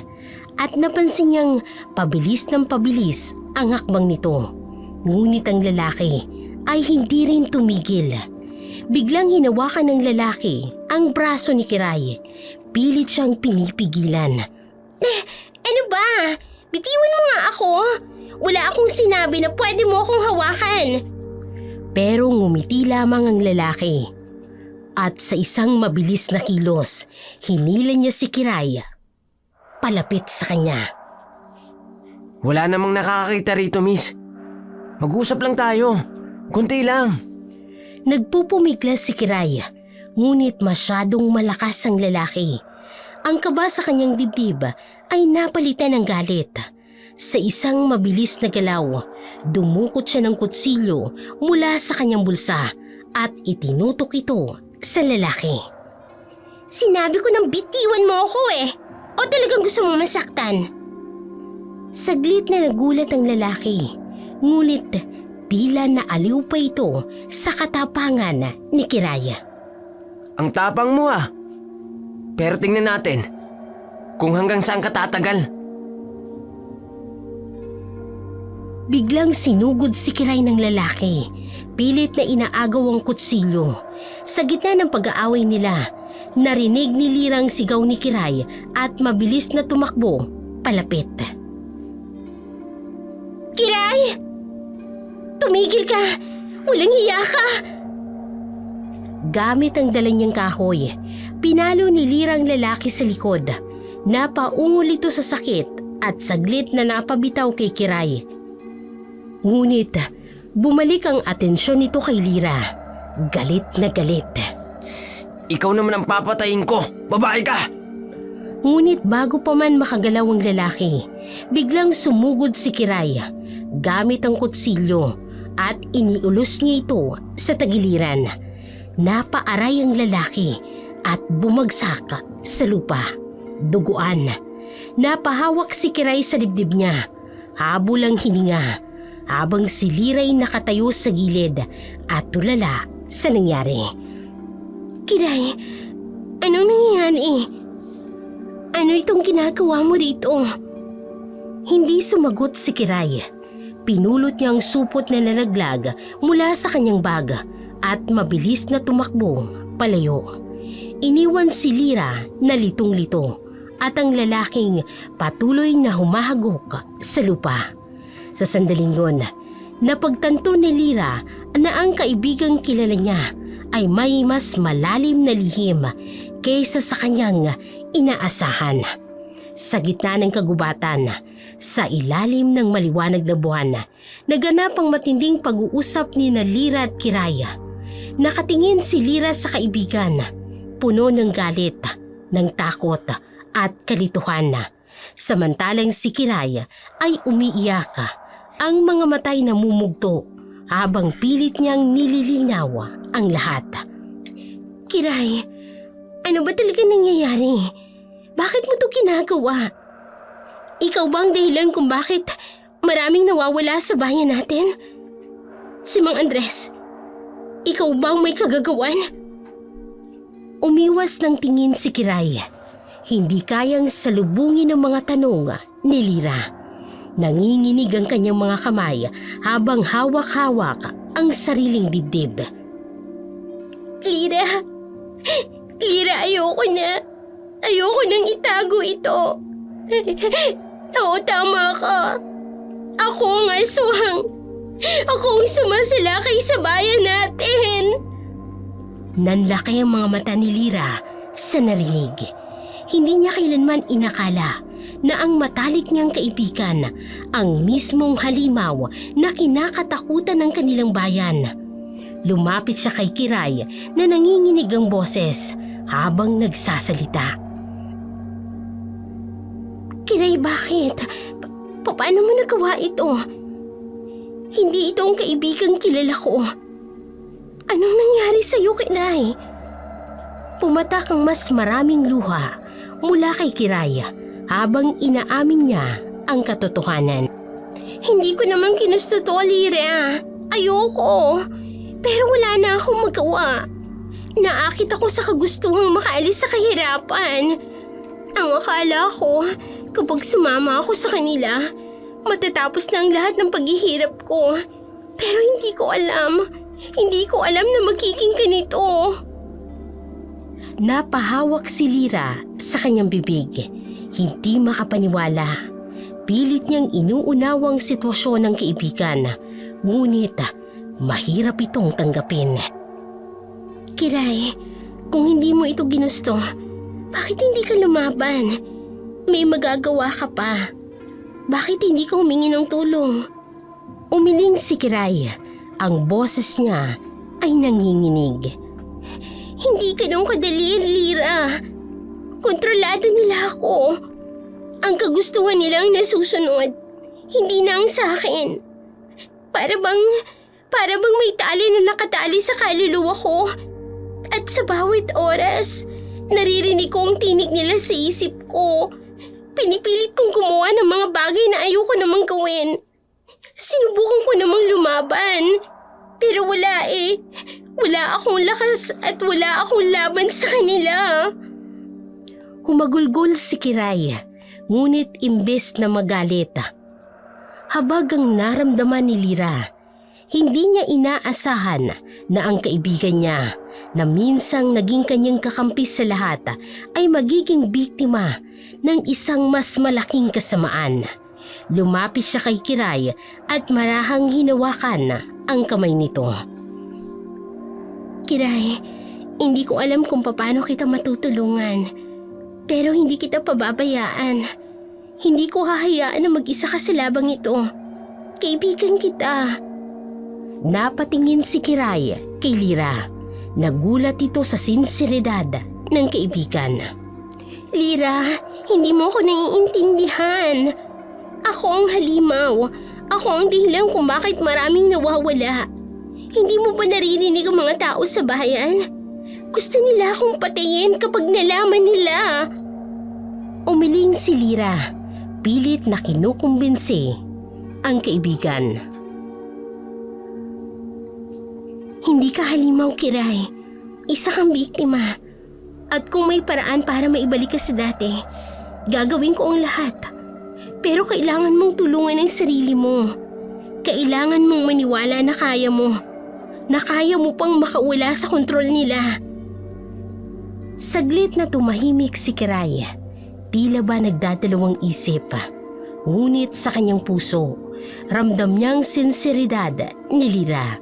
at napansin niyang pabilis ng pabilis ang hakbang nito. Ngunit ang lalaki ay hindi rin tumigil. Biglang hinawakan ng lalaki ang braso ni Kiray. Pilit siyang pinipigilan. Ano ba? Bitiwan mo nga ako. Wala akong sinabi na pwede mo akong hawakan. Pero ngumiti lamang ang lalaki. At sa isang mabilis na kilos, hinila niya si Kiray palapit sa kanya. Wala namang nakakakita rito, miss. Mag-usap lang tayo. Kunti lang. Nagpupumiglas si Kiray, ngunit masyadong malakas ang lalaki. Ang kaba sa kanyang dibdib ay napalitan ng galit. Sa isang mabilis na galaw, dumukot siya ng kutsilyo mula sa kanyang bulsa at itinutok ito sa lalaki. Sinabi ko nang bitiwan mo ako eh. O talagang gusto mong masaktan? Saglit na nagulat ang lalaki, ngunit tila naaliw pa ito sa katapangan ni Kiray. Ang tapang mo ah. Pero tingnan natin kung hanggang saan ka tatagal. Biglang sinugod si Kiray ng lalaki. Pilit na inaagaw ang kutsilyo. Sa gitna ng pag-aaway nila, narinig ni Lira ang sigaw ni Kiray at mabilis na tumakbo palapit. Kiray! Tumigil ka! Walang hiya ka! Gamit ang dala niyang kahoy, pinalo ni Lira ang lalaki sa likod. Napaungol ito sa sakit at saglit na napabitaw kay Kiray. Ngunit bumalik ang atensyon nito kay Lira. Galit na galit. Ikaw naman ang papatayin ko. Babae ka! Ngunit bago pa man makagalaw ang lalaki, biglang sumugod si Kiray gamit ang kutsilyo at iniulos niya ito sa tagiliran. Napaaray ang lalaki at bumagsak sa lupa. Duguan. Napahawak si Kiray sa dibdib niya. Habol ang hininga habang si Lira'y nakatayo sa gilid at tulala sa nangyari. Kiray, anong nangyayari? Ano itong ginagawa mo rito? Hindi sumagot si Kiray. Pinulot niya ang supot na lalaglag mula sa kanyang bag at mabilis na tumakbo palayo. Iniwan si Lira na litong-lito at ang lalaking patuloy na humahagok sa lupa. Sa sandaling yun, napagtanto ni Lira na ang kaibigang kilala niya ay may mas malalim na lihim kaysa sa kanyang inaasahan. Sa gitna ng kagubatan, sa ilalim ng maliwanag na buwan, naganap ang matinding pag-uusap ni Lira at Kiray. Nakatingin si Lira sa kaibigan, puno ng galit, ng takot at kalituhan. Samantalang si Kiray ay umiiyak, ang mga mata'y namumugto habang pilit niyang nililinaw ang lahat. Kiray, ano ba talaga nangyayari? Bakit mo to ginagawa? Ikaw ba ang dahilan kung bakit maraming nawawala sa bayan natin? Si Mang Andres, ikaw ba ang may kagagawan? Umiwas ng tingin si Kiray. Hindi kayang salubungin ng mga tanong ni Lira. Nanginginig ang kanyang mga kamay habang hawak-hawak ang sariling dibdib. Lira, ayoko na. Ayoko nang itago ito. Oo, tama ka. Ako ang aswang. Ako ang sumasalakay sa bayan natin. Nanlaki ang mga mata ni Lira sa narinig. Hindi niya kailanman inakala na ang matalik niyang kaibigan ang mismong halimaw na kinakatakutan ng kanilang bayan. Lumapit siya kay Kiray na nanginginig ang boses habang nagsasalita. Kiray, bakit? Paano mo nagawa ito? Hindi ito ang kaibigang kilala ko. Anong nangyari sa'yo, Kiray? Pumatak ang mas maraming luha mula kay Kiray habang inaamin niya ang katotohanan. Hindi ko naman ginusto to, Lira. Ayoko. Pero wala na akong magawa. Naakit ako sa kagustuhang makaalis sa kahirapan. Ang akala ko, kapag sumama ako sa kanila, matatapos na ang lahat ng paghihirap ko. Pero hindi ko alam. Hindi ko alam na magiging ganito. Napahawak si Lira sa kanyang bibig. Hindi makapaniwala. Pilit niyang inuunawang sitwasyon ng kaibigan. Ngunit mahirap itong tanggapin. Kiray, kung hindi mo ito ginusto, bakit hindi ka lumaban? May magagawa ka pa. Bakit hindi ka humingi ng tulong? Umiling si Kiray. Ang boses niya ay nanginginig. Hindi ganun kadali, Lira. Kontrolado nila ako. Ang kagustuhan nila ang nasusunod. Hindi na ang sa akin. Para bang may tali na nakatali sa kaluluwa ko. At sa bawat oras, naririnig ko ang tinig nila sa isip ko. Pinipilit kong gumawa ng mga bagay na ayoko namang gawin. Sinubukan ko namang lumaban. Pero wala eh. Wala akong lakas at wala akong laban sa kanila. Humagulgol si Kiray, ngunit imbes na magalit. Habag ang naramdaman ni Lira, hindi niya inaasahan na ang kaibigan niya na minsang naging kanyang kakampi sa lahat ay magiging biktima ng isang mas malaking kasamaan. Lumapit siya kay Kiray at marahang hinawakan ang kamay nito. Kiray, hindi ko alam kung paano kita matutulungan. Pero hindi kita pababayaan. Hindi ko hahayaan na mag-isa ka sa labang ito. Kaibigan kita. Napatingin si Kiray kay Lira. Nagulat ito sa sinseridad ng kaibigan. Lira, hindi mo ako naiintindihan. Ako ang halimaw. Ako ang dahilan kung bakit maraming nawawala. Hindi mo ba naririnig ang mga tao sa bayan? Gusto nila akong patayin kapag nalaman nila. Umiling si Lira. Pilit na kinukumbinsi ang kaibigan. Hindi ka halimaw, Kiray. Isa kang biktima. At kung may paraan para maibalik ka sa dati, gagawin ko ang lahat. Pero kailangan mong tulungan ang sarili mo. Kailangan mong maniwala na kaya mo. Na kaya mo pang makawala sa kontrol nila. Saglit na tumahimik si Kiray. Tila ba nagdadalawang isip. Ngunit sa kanyang puso, ramdam niyang sinseridad ni Lira.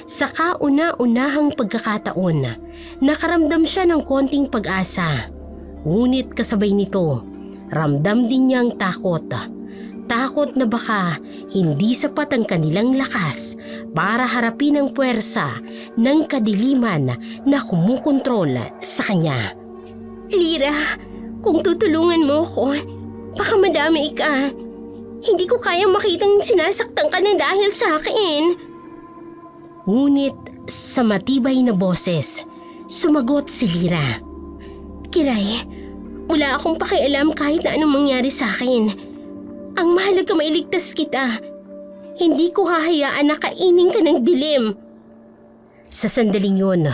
Sa kauna-unahang pagkakataon, nakaramdam siya ng konting pag-asa. Ngunit kasabay nito, ramdam din niyang takot. takot na baka hindi sapat ang kanilang lakas para harapin ang puwersa ng kadiliman na kumukontrol sa kanya. Lira, kung tutulungan mo ko, baka madami ka. Hindi ko kayang makitang sinasaktan ka na dahil sa akin. Ngunit sa matibay na boses, sumagot si Lira. Kiray, wala akong pakialam kahit na anong mangyari sa akin. Ang mahalaga mailigtas kita. Hindi ko hahayaan na kainin ka ng dilim. Sa sandaling yun,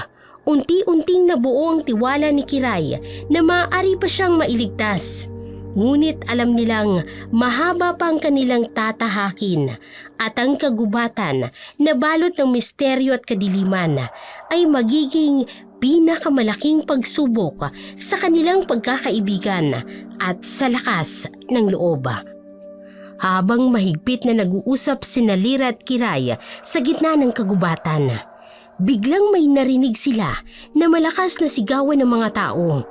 unti-unting nabuo ang tiwala ni Kiray na maaari pa siyang mailigtas. Ngunit alam nilang mahaba pa ang kanilang tatahakin at ang kagubatan na balot ng misteryo at kadiliman ay magiging pinakamalaking pagsubok sa kanilang pagkakaibigan at sa lakas ng loob. Habang mahigpit na nag-uusap sina Lira at Kiray sa gitna ng kagubatan, biglang may narinig sila na malakas na sigawan ng mga tao.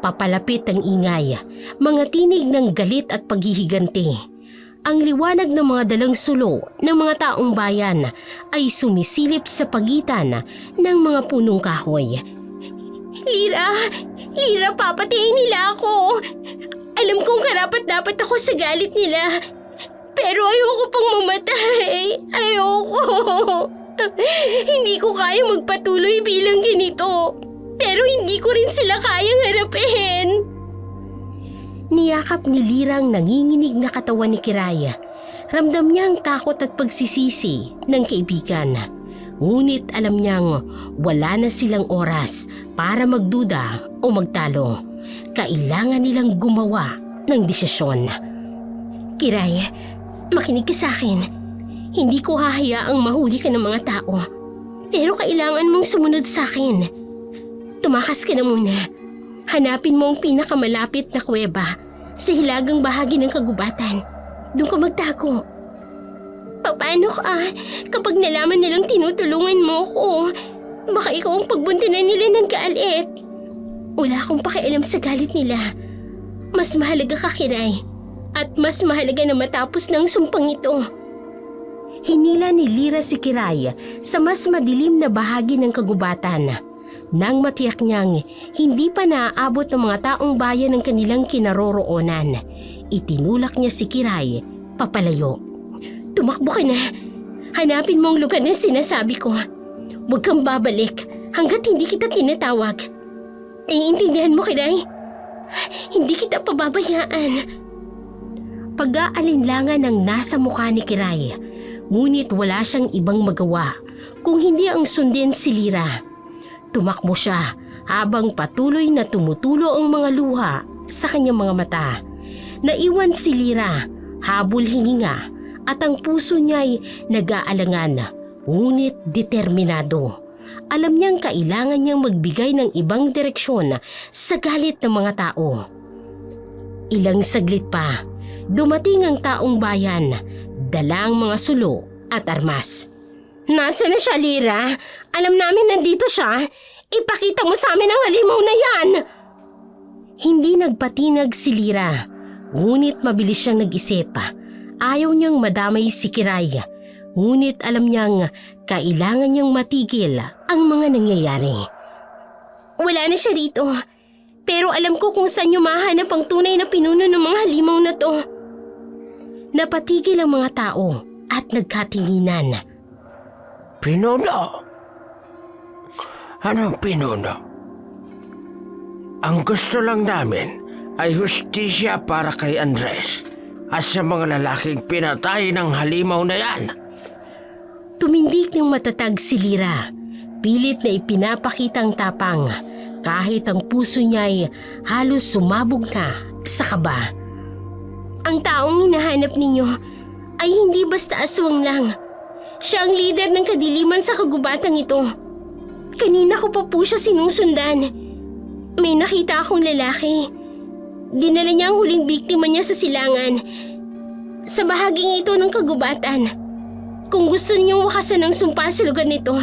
Papalapit ang ingay, mga tinig ng galit at paghihiganti. Ang liwanag ng mga dalang sulo ng mga taong bayan ay sumisilip sa pagitan ng mga punong kahoy. Lira! Lira, papatayin nila ako! Alam kong karapat-dapat ako sa galit nila. Pero ayoko pang mamatay. Ayoko. Hindi ko kaya magpatuloy bilang ganito. Pero hindi ko rin sila kayang harapin. Niyakap ni Lira ang nanginginig na katawan ni Kiray. Ramdam niya ang takot at pagsisisi ng kaibigan. Ngunit alam niyang wala na silang oras para magduda o magtalo. Kailangan nilang gumawa ng desisyon. Kiray, makinig ka sa akin. Hindi ko hahayaang mahuli ka ng mga tao. Pero kailangan mong sumunod sa akin. Tumakas ka na muna. Hanapin mo ang pinakamalapit na kuweba sa hilagang bahagi ng kagubatan. Doon ka magtago. Paano ka kapag nalaman nilang tinutulungan mo ko? Baka ikaw ang pagbuntinan nila ng galit. Wala akong pakialam sa galit nila. Mas mahalaga ka, Kiray. At mas mahalaga na matapos ng sumpang ito. Hinila ni Lira si Kiray sa mas madilim na bahagi ng kagubatan. Nang matiyak niyang hindi pa naaabot ng mga taong bayan ng kanilang kinaroroonan, itinulak niya si Kiray papalayo. Tumakbo ka na. Hanapin mo ang lugar na sinasabi ko. Huwag kang babalik hanggat hindi kita tinatawag. Naiintindihan mo, Kiray? Hindi kita pababayaan. Pag-aalinlangan ang nasa mukha ni Kiray, ngunit wala siyang ibang magawa kung hindi ang sundin si Lira. Tumakbo siya habang patuloy na tumutulo ang mga luha sa kanyang mga mata. Naiwan si Lira, habol hininga at ang puso niya'y nag-aalangan, ngunit determinado. Alam niyang kailangan niyang magbigay ng ibang direksyon sa galit ng mga tao. Ilang saglit pa, dumating ang taong bayan, dalang mga sulo at armas. Nasaan na siya, Lira? Alam namin nandito siya. Ipakita mo sa amin ang halimaw na yan! Hindi nagpatinag si Lira, ngunit mabilis siyang nag-isip. Ayaw niyang madamay si Kiray, ngunit alam niyang kailangan niyang matigil ang mga nangyayari. Wala na siya rito, pero alam ko kung saan niyo mahanap ang tunay na pinuno ng mga halimaw na to. Napatigil ang mga tao at nagkatinginan. Pinuno? Anong pinuno? Ang gusto lang namin ay hustisya para kay Andres at sa mga lalaking pinatay ng halimaw na yan. Tumindig ng matatag si Lira. Pilit na ipinapakita ang tapang kahit ang puso niya'y halos sumabog na sa kaba. Ang taong hinahanap ninyo ay hindi basta aswang lang. Siya ang leader ng kadiliman sa kagubatang ito. Kanina ko pa po siya sinusundan. May nakita akong lalaki. Dinala niya ang huling biktima niya sa silangan. Sa bahaging ito ng kagubatan. Kung gusto niyong wakasan ng sumpa sa lugar nito,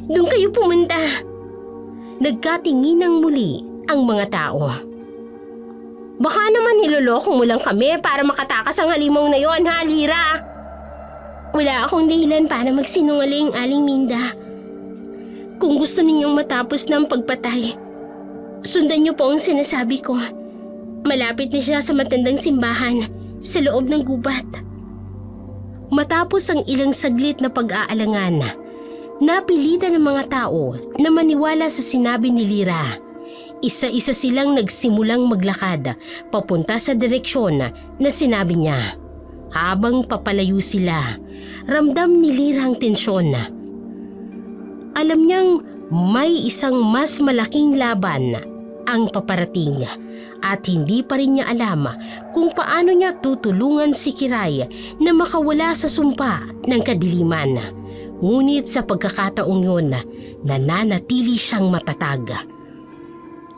doon kayo pumunta. Nagkatinginang muli ang mga tao. Baka naman niloloko mo lang kami para makatakas ang halimaw na yon, ha, Lira? Wala akong dahilan para magsinungaling, Aling Minda. Kung gusto ninyong matapos ng pagpatay, sundan niyo po ang sinasabi ko. Malapit na siya sa matandang simbahan sa loob ng gubat. Matapos ang ilang saglit na pag-aalangan, napilitan ng mga tao na maniwala sa sinabi ni Lira. Isa-isa silang nagsimulang maglakad papunta sa direksyon na sinabi niya. Habang papalayo sila, ramdam ni Lira ang tensyon. Alam niyang may isang mas malaking laban ang paparating at hindi pa rin niya alam kung paano niya tutulungan si Kiray na makawala sa sumpa ng kadiliman. Ngunit sa pagkakataong yun, nananatili siyang matatag.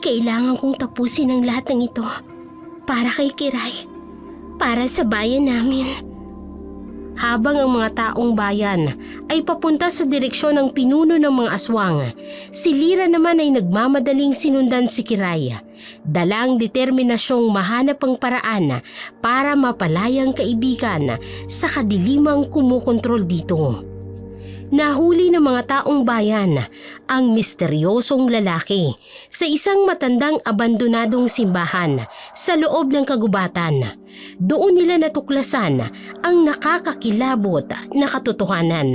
Kailangan kong tapusin ang lahat ng ito para kay Kiray, para sa bayan namin. Habang ang mga taong bayan ay papunta sa direksyon ng pinuno ng mga aswang, si Lira naman ay nagmamadaling sinundan si Kiray. Dalang determinasyong mahanap ang paraan para mapalayang kaibigan sa kadilimang kumukontrol dito. Nahuli ng mga taong bayan ang misteryosong lalaki sa isang matandang abandonadong simbahan sa loob ng kagubatan. Doon nila natuklasan ang nakakakilabot na katotohanan.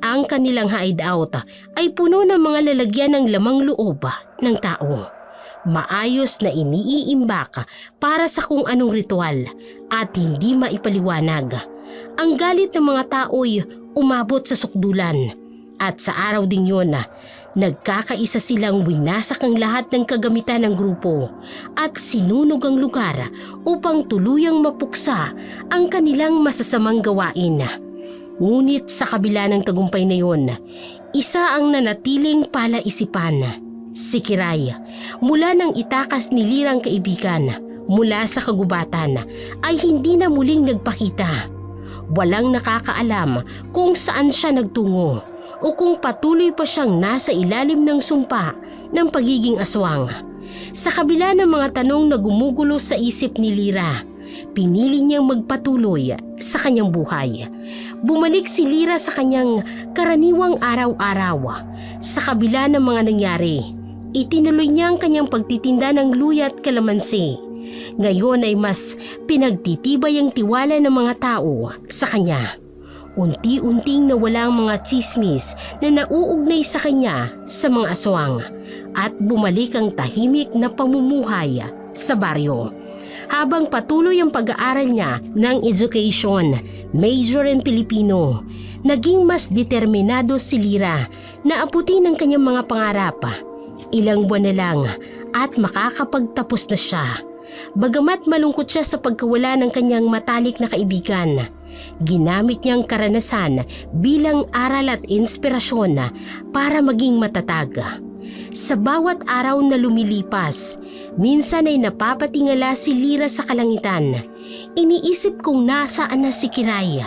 Ang kanilang hideout ay puno ng mga lalagyan ng lamang loob ng tao. Maayos na iniiimbak para sa kung anong ritual at hindi maipaliwanag. Ang galit ng mga tao'y umabot sa sukdulan at sa araw ding yun, nagkakaisa silang winasak ang lahat ng kagamitan ng grupo at sinunog ang lugar upang tuluyang mapuksa ang kanilang masasamang gawain. Ngunit sa kabila ng tagumpay na yun, isa ang nanatiling palaisipan, si Kiray. Mula nang itakas ni Lirang kaibigan mula sa kagubatan ay hindi na muling nagpakita. Walang nakakaalam kung saan siya nagtungo o kung patuloy pa siyang nasa ilalim ng sumpa ng pagiging aswang. Sa kabila ng mga tanong na gumugulo sa isip ni Lira, pinili niyang magpatuloy sa kanyang buhay. Bumalik si Lira sa kanyang karaniwang araw-araw. Sa kabila ng mga nangyari, itinuloy niya ang kanyang pagtitinda ng luya at kalamansi. Ngayon ay mas pinagtitibay ang tiwala ng mga tao sa kanya. Unti-unting nawala ang mga tsismis na nauugnay sa kanya sa mga aswang at bumalik ang tahimik na pamumuhay sa baryo. Habang patuloy ang pag-aaral niya ng education, major in Pilipino, naging mas determinado si Lira na abutin ang kanyang mga pangarap. Ilang buwan na lang at makakapagtapos na siya. Bagamat malungkot siya sa pagkawala ng kanyang matalik na kaibigan, ginamit niyang karanasan bilang aral at inspirasyon para maging matatag. Sa bawat araw na lumilipas, minsan ay napapatingala si Lira sa kalangitan. Iniisip kung nasaan na si Kiray.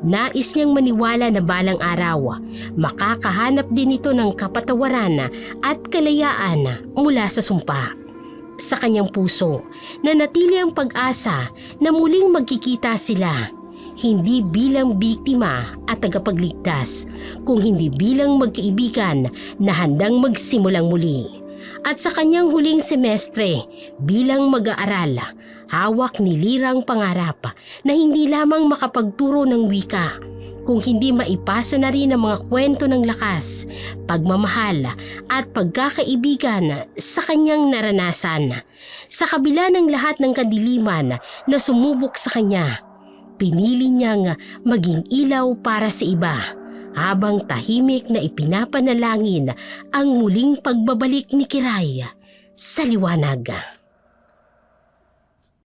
Nais niyang maniwala na balang araw, makakahanap din ito ng kapatawaran at kalayaan mula sa sumpa. Sa kanyang puso, nanatili ang pag-asa na muling magkikita sila, hindi bilang biktima at tagapagligtas, kung hindi bilang magkaibigan na handang magsimulang muli. At sa kanyang huling semestre bilang mag-aaral, hawak ni Lira ang pangarap na hindi lamang makapagturo ng wika, kung hindi maipasa na rin ang mga kwento ng lakas, pagmamahal at pagkakaibigan sa kanyang naranasan. Sa kabila ng lahat ng kadiliman na sumubok sa kanya, pinili niyang maging ilaw para sa iba, habang tahimik na ipinapanalangin ang muling pagbabalik ni Kiray sa liwanag.